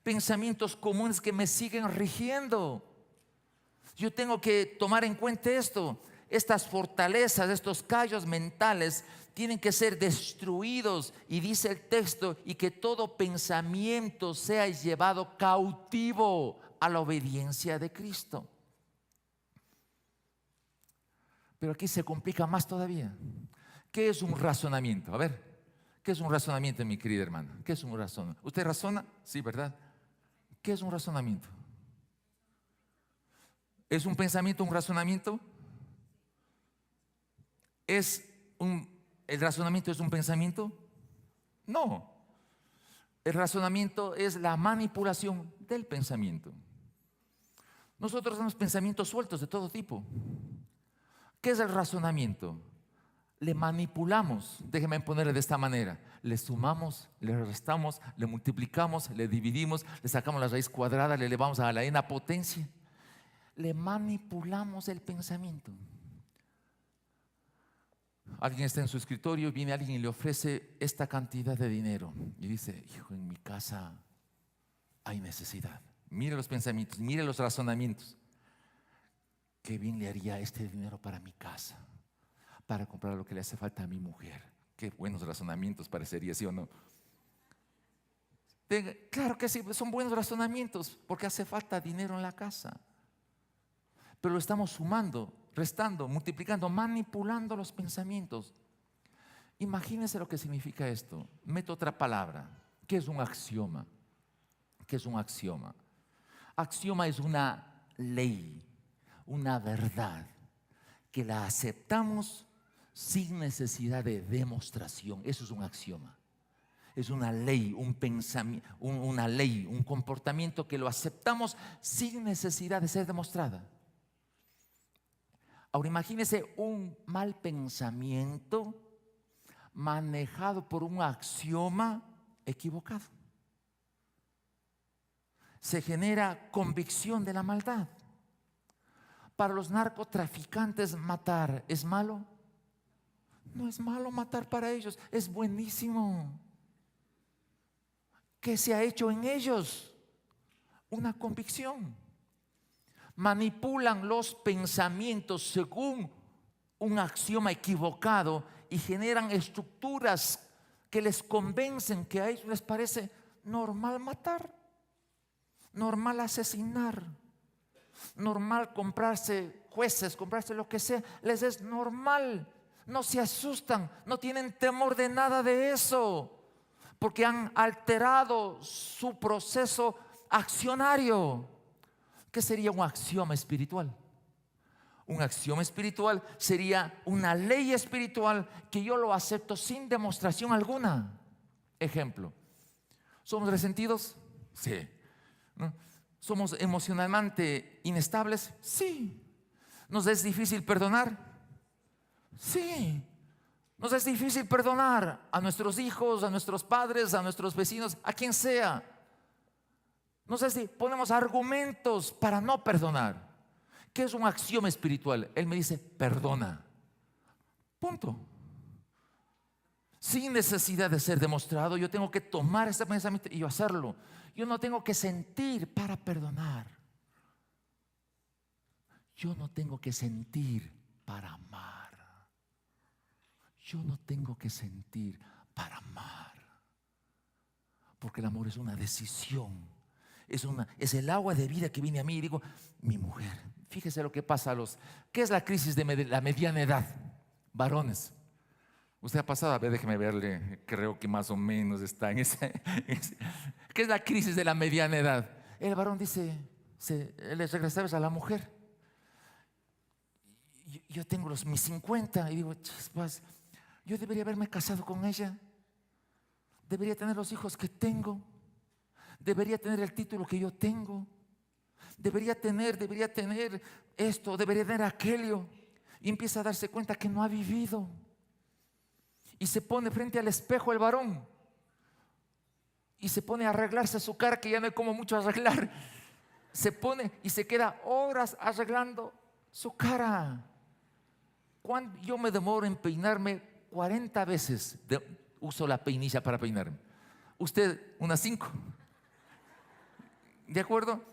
Pensamientos comunes que me siguen rigiendo. Yo tengo que tomar en cuenta esto. Estas fortalezas, estos callos mentales tienen que ser destruidos. Y dice el texto: y que todo pensamiento sea llevado cautivo a la obediencia de Cristo. Pero aquí se complica más todavía. ¿Qué es un razonamiento? A ver, ¿qué es un razonamiento, mi querida hermana? ¿Qué es un razonamiento? ¿Usted razona? Sí, ¿verdad? ¿Qué es un razonamiento? ¿Es un pensamiento un razonamiento? ¿El razonamiento es un pensamiento? No. El razonamiento es la manipulación del pensamiento. Nosotros tenemos pensamientos sueltos de todo tipo. ¿Qué es el razonamiento? Le manipulamos, déjeme ponerle de esta manera: le sumamos, le restamos, le multiplicamos, le dividimos, le sacamos la raíz cuadrada, le elevamos a la n potencia. Le manipulamos el pensamiento. Alguien está en su escritorio, viene alguien y le ofrece esta cantidad de dinero y dice: hijo, en mi casa hay necesidad. Mire los pensamientos, mire los razonamientos. Qué bien le haría este dinero para mi casa, para comprar lo que le hace falta a mi mujer. Qué buenos razonamientos parecería, ¿sí o no? Claro que sí, son buenos razonamientos, porque hace falta dinero en la casa. Pero lo estamos sumando, restando, multiplicando, manipulando los pensamientos. Imagínense lo que significa esto. Meto otra palabra. ¿Qué es un axioma? ¿Qué es un axioma? Axioma es una ley, una verdad que la aceptamos sin necesidad de demostración. Eso es un axioma. Es una ley, un pensamiento, una ley, un comportamiento que lo aceptamos sin necesidad de ser demostrada. Ahora imagínese un mal pensamiento manejado por un axioma equivocado. Se genera convicción de la maldad. Para los narcotraficantes matar ¿es malo? No es malo matar para ellos, es buenísimo. ¿Qué se ha hecho en ellos? Una convicción. Manipulan los pensamientos según un axioma equivocado y generan estructuras que les convencen que a ellos les parece normal matar, normal asesinar, normal comprarse jueces, comprarse lo que sea, les es normal. No se asustan, no tienen temor de nada de eso, porque han alterado su proceso accionario. ¿Qué sería un axioma espiritual? Un axioma espiritual sería una ley espiritual que yo lo acepto sin demostración alguna. Ejemplo, ¿somos resentidos? Sí. ¿No? ¿Somos emocionalmente inestables? Sí. ¿Nos es difícil perdonar? Sí. Nos es difícil perdonar a nuestros hijos, a nuestros padres, a nuestros vecinos, a quien sea. No sé si ponemos argumentos para no perdonar. ¿Qué es un axioma espiritual? Él me dice, perdona. Punto. Sin necesidad de ser demostrado, yo tengo que tomar ese pensamiento y yo hacerlo. Yo no tengo que sentir para perdonar. Yo no tengo que sentir para amar. Yo no tengo que sentir para amar. Porque el amor es una decisión. Es el agua de vida que viene a mí y digo, mi mujer. Fíjese lo que pasa a los... ¿Qué es la crisis de la mediana edad? Varones. Usted ha pasado, a ver, déjeme verle, creo que más o menos está en ese. ¿Qué es la crisis de la mediana edad? El varón dice, le regresabas a la mujer. Yo tengo mis 50 y digo, chispas, yo debería haberme casado con ella. Debería tener los hijos que tengo. Debería tener el título que yo tengo. Debería tener esto, debería tener aquello. Y empieza a darse cuenta que no ha vivido. Y se pone frente al espejo el varón. Y se pone a arreglarse su cara, que ya no hay como mucho arreglar. Se pone y se queda horas arreglando su cara. Yo me demoro en peinarme 40 veces. Uso la peinilla para peinarme. Usted unas 5. ¿De acuerdo?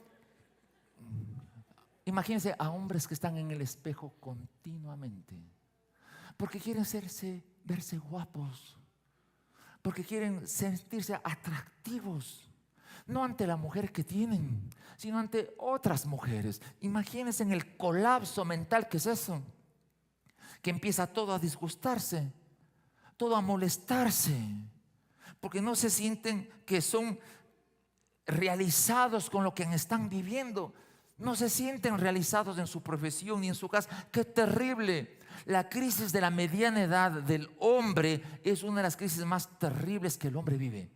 Imagínense a hombres que están en el espejo continuamente. Porque quieren verse guapos. Porque quieren sentirse atractivos. No ante la mujer que tienen, sino ante otras mujeres. Imagínense en el colapso mental que es eso. Que empieza todo a disgustarse, todo a molestarse. Porque no se sienten que son realizados con lo que están viviendo. No se sienten realizados en su profesión ni en su casa. ¡Qué terrible! La crisis de la mediana edad del hombre es una de las crisis más terribles que el hombre vive.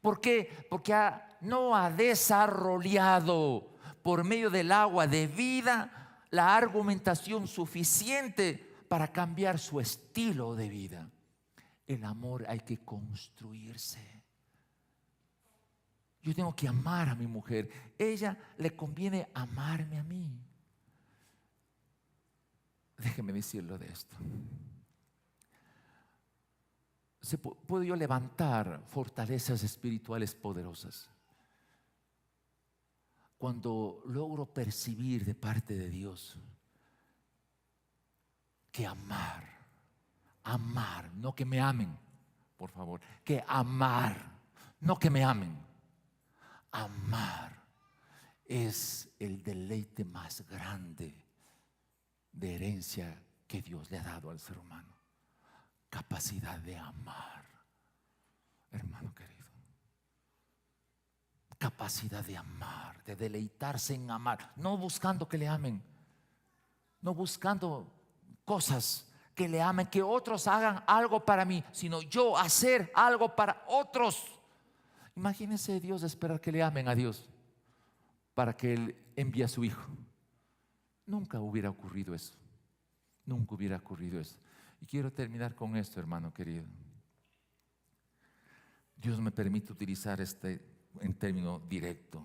¿Por qué? Porque no ha desarrollado por medio del agua de vida la argumentación suficiente para cambiar su estilo de vida. El amor hay que construirse. Yo tengo que amar a mi mujer. Ella le conviene amarme a mí. Déjeme decirlo de esto. ¿Puedo yo levantar fortalezas espirituales poderosas cuando logro percibir de parte de Dios que amar, no que me amen, por favor, que amar, no que me amen, amar es el deleite más grande de herencia que Dios le ha dado al ser humano. Capacidad de amar, hermano querido. Capacidad de amar, de deleitarse en amar, no buscando que le amen, no buscando cosas que le amen, que otros hagan algo para mí, sino yo hacer algo para otros. Imagínense Dios esperar que le amen a Dios para que Él envíe a su Hijo. nunca hubiera ocurrido eso. Nunca hubiera ocurrido eso. Y quiero terminar con esto, hermano querido. Dios me permite utilizar en término directo,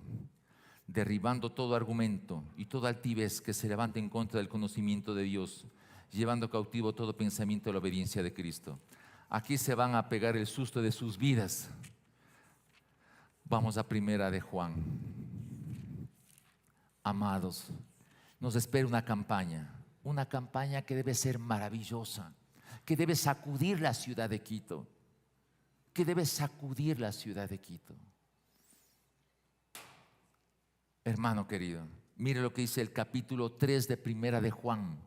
derribando todo argumento y toda altivez que se levante en contra del conocimiento de Dios, llevando cautivo todo pensamiento a la obediencia de Cristo. Aquí se van a pegar el susto de sus vidas. Vamos a Primera de Juan. Amados, nos espera una campaña que debe ser maravillosa, que debe sacudir la ciudad de Quito, Hermano querido, mire lo que dice el capítulo 3 de Primera de Juan,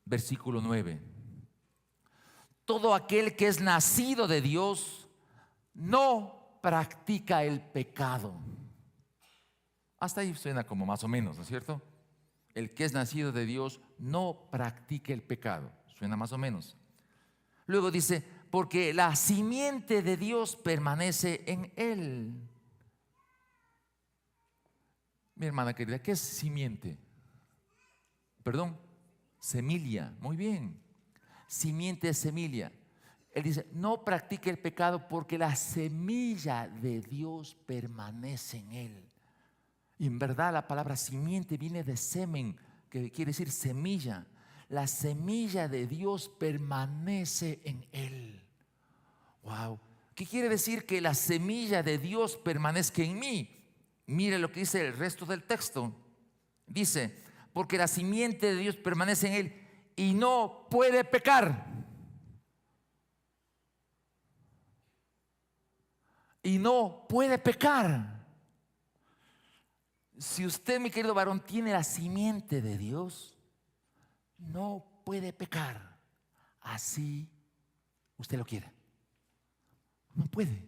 versículo 9. Todo aquel que es nacido de Dios no practica el pecado. Hasta ahí suena como más o menos, ¿no es cierto? El que es nacido de Dios no practica el pecado. Suena más o menos. Luego dice, porque la simiente de Dios permanece en él. Mi hermana querida, ¿qué es simiente? Perdón, semilla. Muy bien. Simiente es semilla. Él dice, no practique el pecado porque la semilla de Dios permanece en él. Y en verdad la palabra simiente viene de semen, que quiere decir semilla. La semilla de Dios permanece en él. Wow. ¿Qué quiere decir que la semilla de Dios permanezca en mí? Mire lo que dice el resto del texto. Dice, porque la simiente de Dios permanece en él y no puede pecar. Y no puede pecar. Si usted, mi querido varón, tiene la simiente de Dios, no puede pecar. Así usted lo quiere. No puede.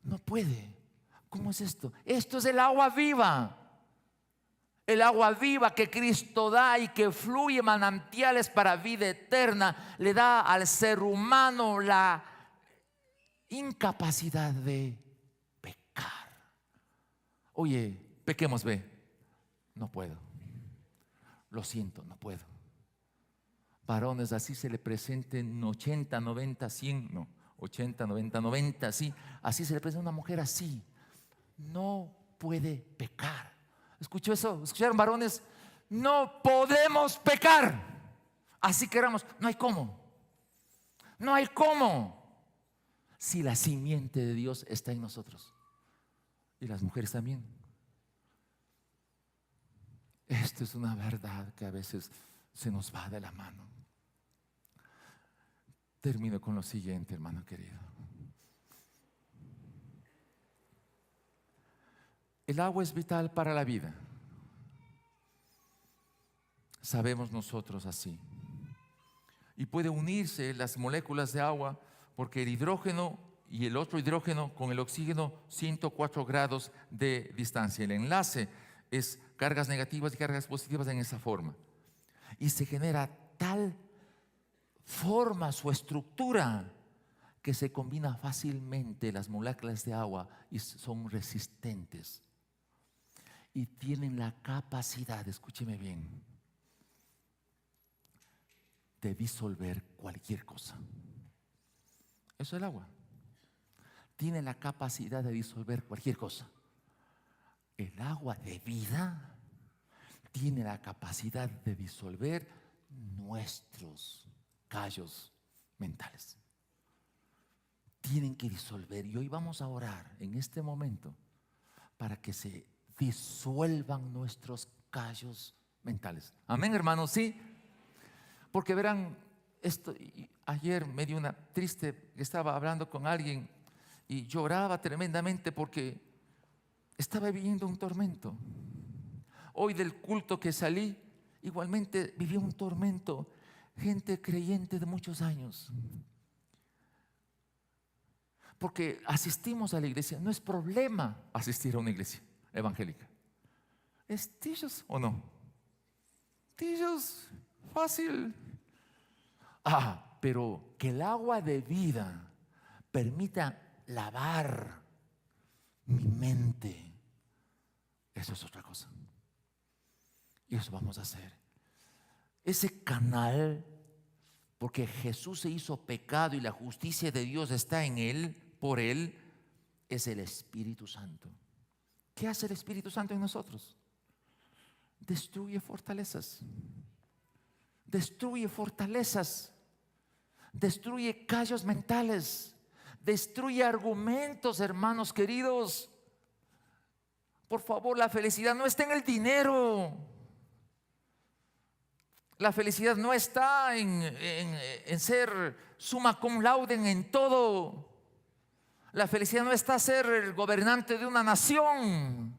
No puede. ¿Cómo es esto? Esto es el agua viva. El agua viva que Cristo da y que fluye manantiales para vida eterna, le da al ser humano la incapacidad de pecar. Oye, pequemos, ve. No puedo. Lo siento, no puedo. Varones, así se le presenten 80, 90, 100, no, 80, 90, 90, así se le presenta una mujer así. No puede pecar. ¿Escuchó eso? ¿Escucharon, varones? No podemos pecar. Así queramos, no hay cómo. No hay cómo. Si la simiente de Dios está en nosotros. Y las mujeres también. Esto es una verdad que a veces se nos va de la mano. Termino con lo siguiente, hermano querido. El agua es vital para la vida. Sabemos nosotros así. Y puede unirse las moléculas de agua porque el hidrógeno y el otro hidrógeno con el oxígeno 104 grados de distancia. El enlace es cargas negativas y cargas positivas en esa forma. Y se genera tal forma su estructura que se combina fácilmente las moléculas de agua y son resistentes. Y tienen la capacidad, escúcheme bien, de disolver cualquier cosa. Eso es el agua. Tiene la capacidad de disolver cualquier cosa. El agua de vida tiene la capacidad de disolver nuestros callos mentales. Tienen que disolver. Y hoy vamos a orar en este momento para que se disuelvan nuestros callos mentales. Amén, hermanos, sí. Porque verán, ayer me dio una triste, estaba hablando con alguien y lloraba tremendamente porque estaba viviendo un tormento. Hoy del culto que salí, igualmente viví un tormento. Gente creyente de muchos años. Porque asistimos a la iglesia. No es problema asistir a una iglesia evangélica. ¿Es tillos o no? Tillos, fácil. Pero que el agua de vida permita lavar mi mente, Eso es otra cosa. Y eso vamos a hacer. Ese canal, porque Jesús se hizo pecado y la justicia de Dios está en Él, por Él, es el Espíritu Santo. ¿Qué hace el Espíritu Santo en nosotros? Destruye fortalezas. Destruye fortalezas. Destruye callos mentales. Destruye argumentos, hermanos queridos. Por favor, la felicidad no está en el dinero. La felicidad no está en ser summa cum laude en todo. La felicidad no está en ser el gobernante de una nación.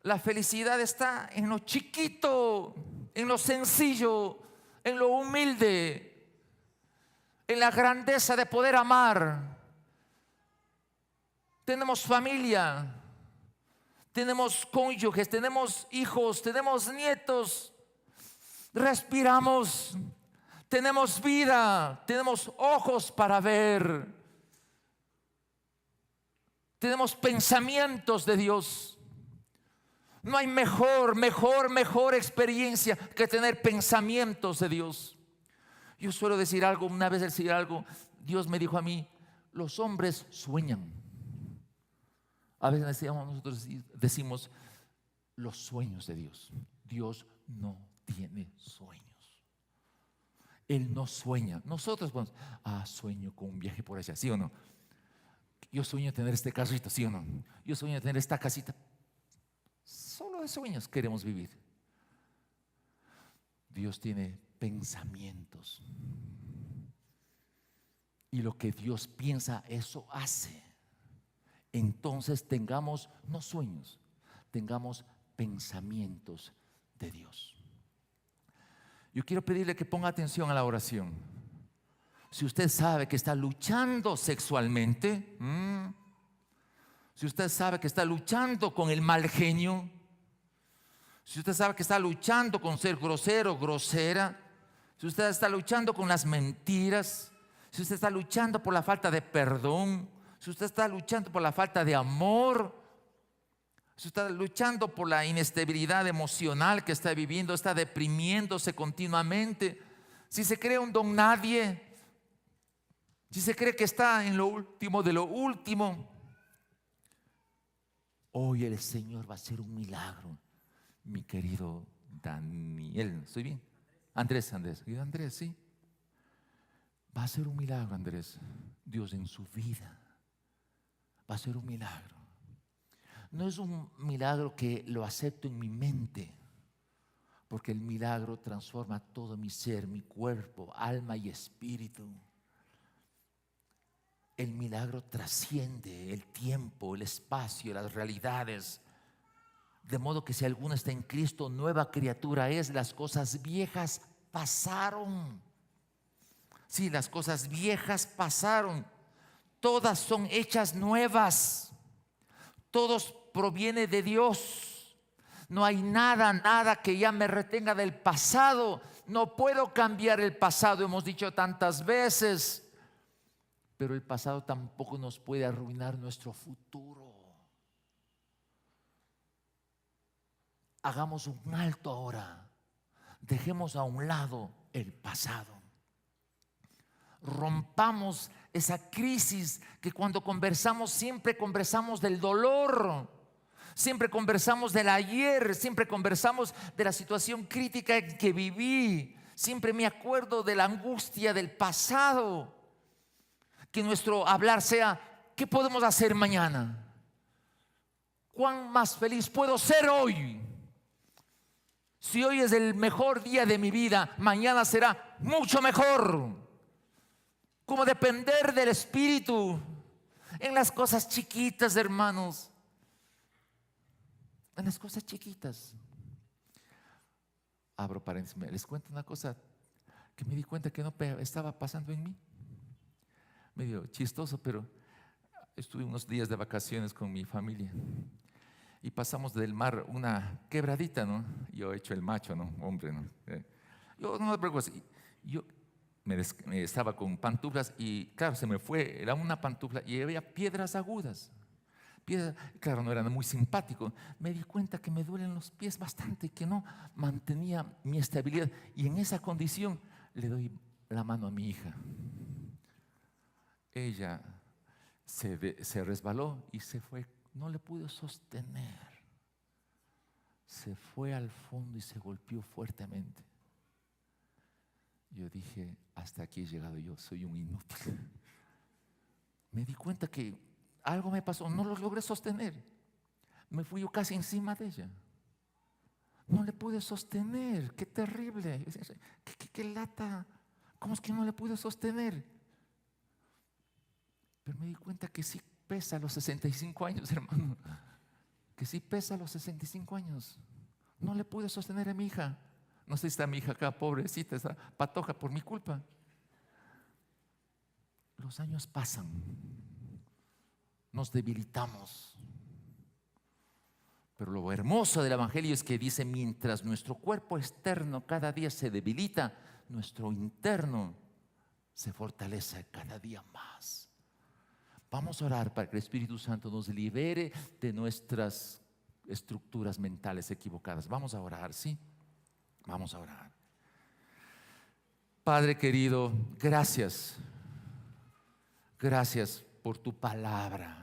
La felicidad está en lo chiquito, en lo sencillo, en lo humilde, en la grandeza de poder amar. Tenemos familia, tenemos cónyuges, tenemos hijos, tenemos nietos, respiramos, tenemos vida, tenemos ojos para ver, tenemos pensamientos de Dios. No hay mejor experiencia que tener pensamientos de Dios. Yo suelo decir algo, una vez decir algo, Dios me dijo a mí, los hombres sueñan. A veces nosotros decimos los sueños de Dios. Dios no tiene sueños. Él no sueña. Nosotros vamos, sueño con un viaje por allá, ¿sí o no? Yo sueño tener este carrito, ¿sí o no? Yo sueño tener esta casita. Solo de sueños queremos vivir. Dios tiene pensamientos. Y lo que Dios piensa, eso hace. Entonces tengamos, no sueños, tengamos pensamientos de Dios. Yo quiero pedirle que ponga atención a la oración. Si usted sabe que está luchando sexualmente, si usted sabe que está luchando con el mal genio, si usted sabe que está luchando con ser grosero, grosera, si usted está luchando con las mentiras, si usted está luchando por la falta de perdón, si usted está luchando por la falta de amor, si usted está luchando por la inestabilidad emocional que está viviendo, está deprimiéndose continuamente, si se cree un don nadie, si se cree que está en lo último de lo último, hoy el Señor va a hacer un milagro. Mi querido Daniel, ¿estoy bien? Andrés, sí. Va a hacer un milagro, Andrés. Dios en su vida va a hacer un milagro. No es un milagro que lo acepto en mi mente, porque el milagro transforma todo mi ser, mi cuerpo, alma y espíritu. El milagro trasciende el tiempo, el espacio, las realidades. De modo que si alguno está en Cristo, nueva criatura es. Las cosas viejas pasaron. Sí, las cosas viejas pasaron. Todas son hechas nuevas. Todos proviene de Dios. No hay nada que ya me retenga del pasado. No puedo cambiar el pasado, hemos dicho tantas veces. Pero el pasado tampoco nos puede arruinar nuestro futuro. Hagamos un alto ahora. Dejemos a un lado el pasado. Rompamos esa crisis que cuando conversamos siempre conversamos del dolor, siempre conversamos del ayer, siempre conversamos de la situación crítica en que viví, siempre me acuerdo de la angustia del pasado. Que nuestro hablar sea, ¿qué podemos hacer mañana? ¿Cuán más feliz puedo ser hoy? Si hoy es el mejor día de mi vida, mañana será mucho mejor. Como depender del Espíritu en las cosas chiquitas, hermanos. En las cosas chiquitas. Abro paréntesis, les cuento una cosa que me di cuenta que no estaba pasando en mí. Medio chistoso, pero estuve unos días de vacaciones con mi familia y pasamos del mar una quebradita, ¿no? Yo he hecho el macho, ¿no? Hombre, ¿no? Yo no me preocupes. Yo me estaba con pantuflas y claro, se me fue, era una pantufla y había piedras agudas. pies, claro, no era muy simpático. Me di cuenta que me duelen los pies bastante y que no mantenía mi estabilidad. Y en esa condición le doy la mano a mi hija. Ella se resbaló y se fue. No le pude sostener. Se fue al fondo y se golpeó fuertemente. Yo dije, hasta aquí he llegado yo, soy un inútil. Me di cuenta que algo me pasó, no lo logré sostener. Me fui yo casi encima de ella. No le pude sostener, qué terrible. Qué lata. ¿Cómo es que no le pude sostener? Pero me di cuenta que sí pesa a los 65 años, hermano. Que sí pesa a los 65 años. No le pude sostener a mi hija. No sé si está mi hija acá, pobrecita, está patoja por mi culpa. Los años pasan. Nos debilitamos. Pero lo hermoso del Evangelio es que dice, mientras nuestro cuerpo externo cada día se debilita, nuestro interno se fortalece cada día más. Vamos a orar para que el Espíritu Santo nos libere de nuestras estructuras mentales equivocadas. Vamos a orar, ¿sí? Vamos a orar. Padre querido, gracias. Gracias por tu palabra.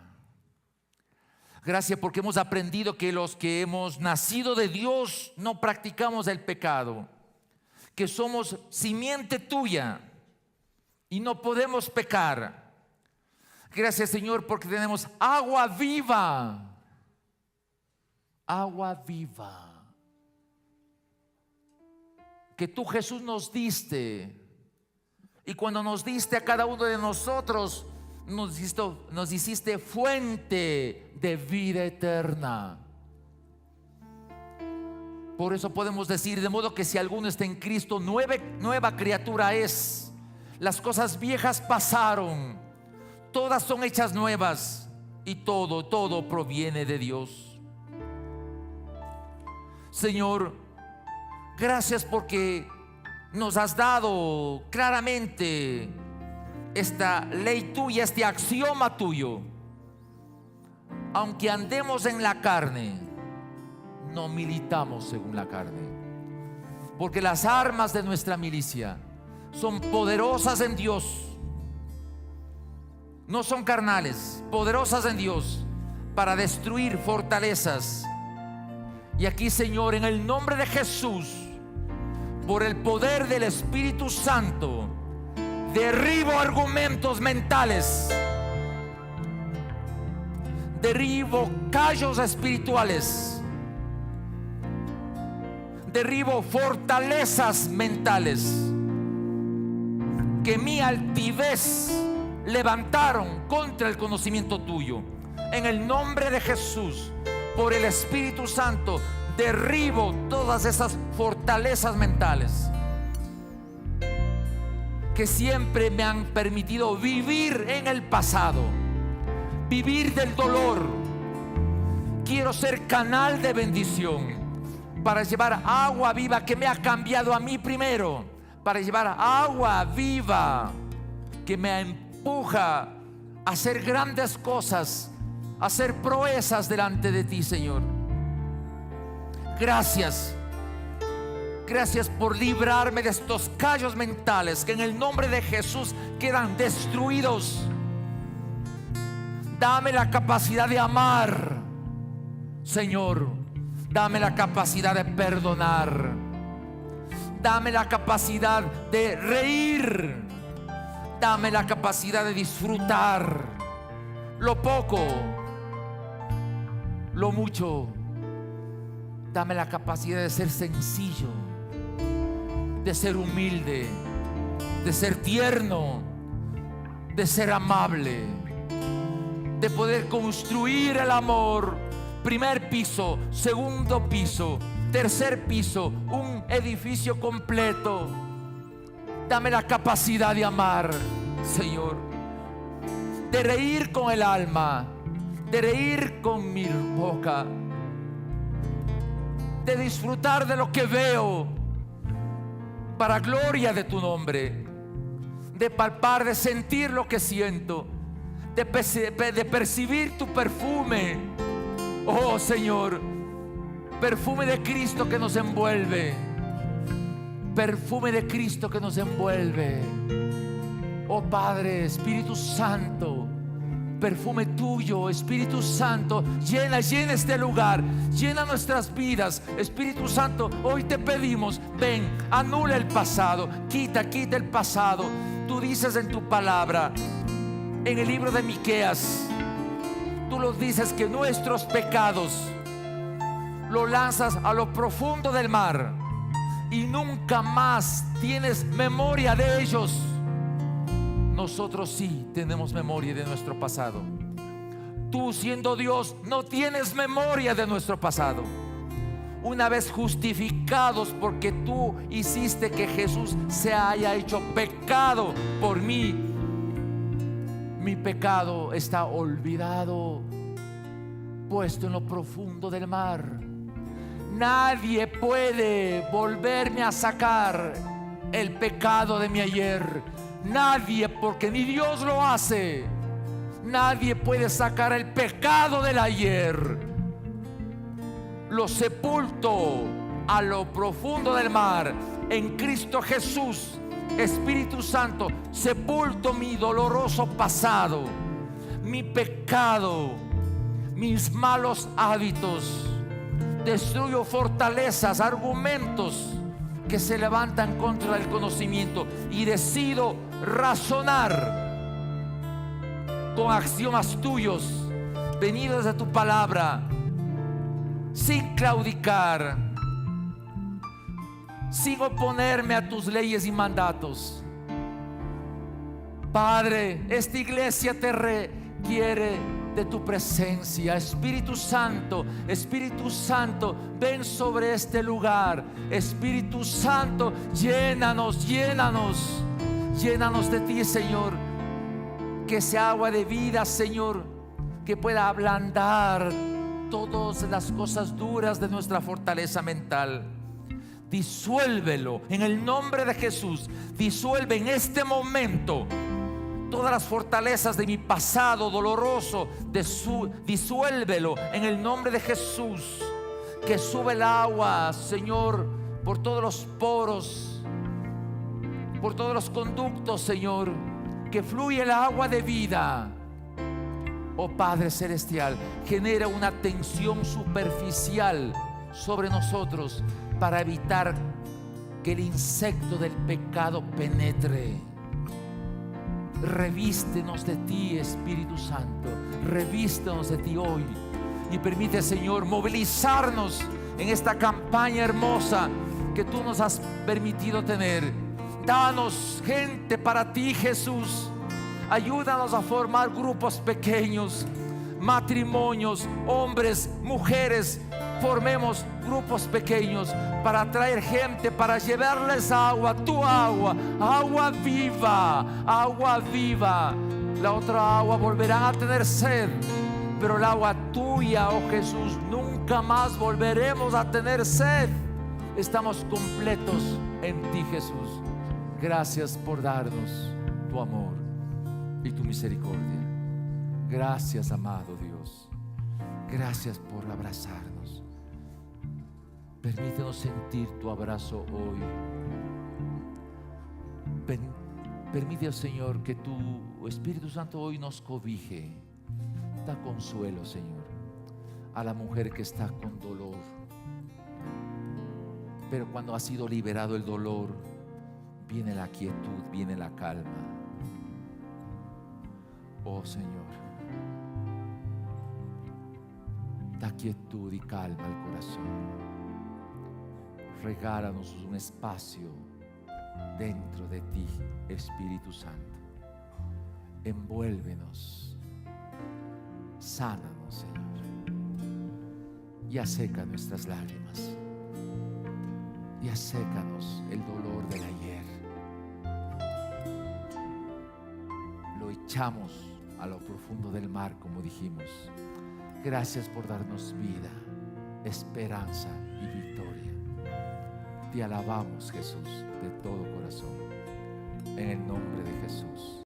Gracias porque hemos aprendido que los que hemos nacido de Dios no practicamos el pecado, que somos simiente tuya y no podemos pecar. Gracias, Señor, porque tenemos agua viva. Agua viva que tú, Jesús, nos diste. Y cuando nos diste a cada uno de nosotros, nos hiciste fuente de vida eterna. Por eso podemos decir, de modo que si alguno está en Cristo, nueva criatura es. Las cosas viejas pasaron, todas son hechas nuevas, y todo proviene de Dios. Señor, gracias porque nos has dado claramente esta ley tuya, este axioma tuyo. Aunque andemos en la carne, no militamos según la carne, porque las armas de nuestra milicia son poderosas en Dios. No son carnales, poderosas en Dios para destruir fortalezas. Y aquí, Señor, en el nombre de Jesús, por el poder del Espíritu Santo, derribo argumentos mentales, derribo callos espirituales, derribo fortalezas mentales que mi altivez levantaron contra el conocimiento tuyo. En el nombre de Jesús, por el Espíritu Santo, derribo todas esas fortalezas mentales que siempre me han permitido vivir en el pasado, vivir del dolor. Quiero ser canal de bendición para llevar agua viva que me ha cambiado a mí primero, para llevar agua viva que me empuja a hacer grandes cosas, a hacer proezas delante de ti, Señor. Gracias. Gracias por librarme de estos callos mentales que en el nombre de Jesús quedan destruidos. Dame la capacidad de amar, Señor. Dame la capacidad de perdonar. Dame la capacidad de reír. Dame la capacidad de disfrutar lo poco, lo mucho. Dame la capacidad de ser sencillo, de ser humilde, de ser tierno, de ser amable, de poder construir el amor. Primer piso, segundo piso, tercer piso, un edificio completo. Dame la capacidad de amar, Señor, de reír con el alma, de reír con mi boca, de disfrutar de lo que veo para gloria de tu nombre, de palpar, de sentir lo que siento, de percibir tu perfume. Oh Señor, perfume de Cristo que nos envuelve. Perfume de Cristo que nos envuelve. Oh Padre, Espíritu Santo, perfume tuyo, Espíritu Santo, llena este lugar, llena nuestras vidas. Espíritu Santo, hoy te pedimos, ven, anula el pasado, quita el pasado. Tú dices en tu palabra, en el libro de Miqueas, tú lo dices, que nuestros pecados los lanzas a lo profundo del mar y nunca más tienes memoria de ellos. Nosotros sí tenemos memoria de nuestro pasado. Tú, siendo Dios, no tienes memoria de nuestro pasado. Una vez justificados, porque tú hiciste que Jesús se haya hecho pecado por mí, mi pecado está olvidado, puesto en lo profundo del mar. Nadie puede volverme a sacar el pecado de mi ayer. Nadie, porque ni Dios lo hace. Nadie puede sacar el pecado del ayer. Lo sepulto a lo profundo del mar en Cristo Jesús. Espíritu Santo, sepulto mi doloroso pasado, mi pecado, mis malos hábitos. Destruyo fortalezas, argumentos que se levantan contra el conocimiento, y decido razonar con axiomas tuyos, venidos de tu palabra, sin claudicar, sin oponerme a tus leyes y mandatos. Padre, esta iglesia te requiere de tu presencia. Espíritu Santo, ven sobre este lugar. Espíritu Santo, llénanos de ti, Señor. Que sea agua de vida, Señor, que pueda ablandar todas las cosas duras de nuestra fortaleza mental. Disuélvelo en el nombre de Jesús. Disuelve en este momento todas las fortalezas de mi pasado doloroso. Disuélvelo en el nombre de Jesús. Que sube el agua, Señor, por todos los poros, por todos los conductos, Señor. Que fluya el agua de vida. Oh Padre Celestial, genera una tensión superficial sobre nosotros para evitar que el insecto del pecado penetre. Revístenos de ti, Espíritu Santo. Revístenos de ti hoy. Y permite, Señor, movilizarnos en esta campaña hermosa que tú nos has permitido tener. Danos gente para ti, Jesús. Ayúdanos a formar grupos pequeños, matrimonios, hombres, mujeres. Formemos grupos pequeños para traer gente, para llevarles agua, tu agua, agua viva, agua viva. La otra agua volverán a tener sed, pero el agua tuya, oh Jesús, nunca más volveremos a tener sed. Estamos completos en ti, Jesús. Gracias por darnos tu amor y tu misericordia. Gracias, amado Dios. Gracias por abrazarnos. Permítenos sentir tu abrazo hoy. Permite, Señor, que tu Espíritu Santo hoy nos cobije. Da consuelo, Señor, a la mujer que está con dolor. Pero cuando ha sido liberado el dolor, viene la quietud, viene la calma. Oh Señor, da quietud y calma al corazón. Regálanos un espacio dentro de ti, Espíritu Santo. Envuélvenos, sánanos, Señor, y aseca nuestras lágrimas, y asécanos el dolor del ayer. Lo echamos a lo profundo del mar, como dijimos. Gracias por darnos vida, esperanza y victoria. Te alabamos, Jesús, de todo corazón, en el nombre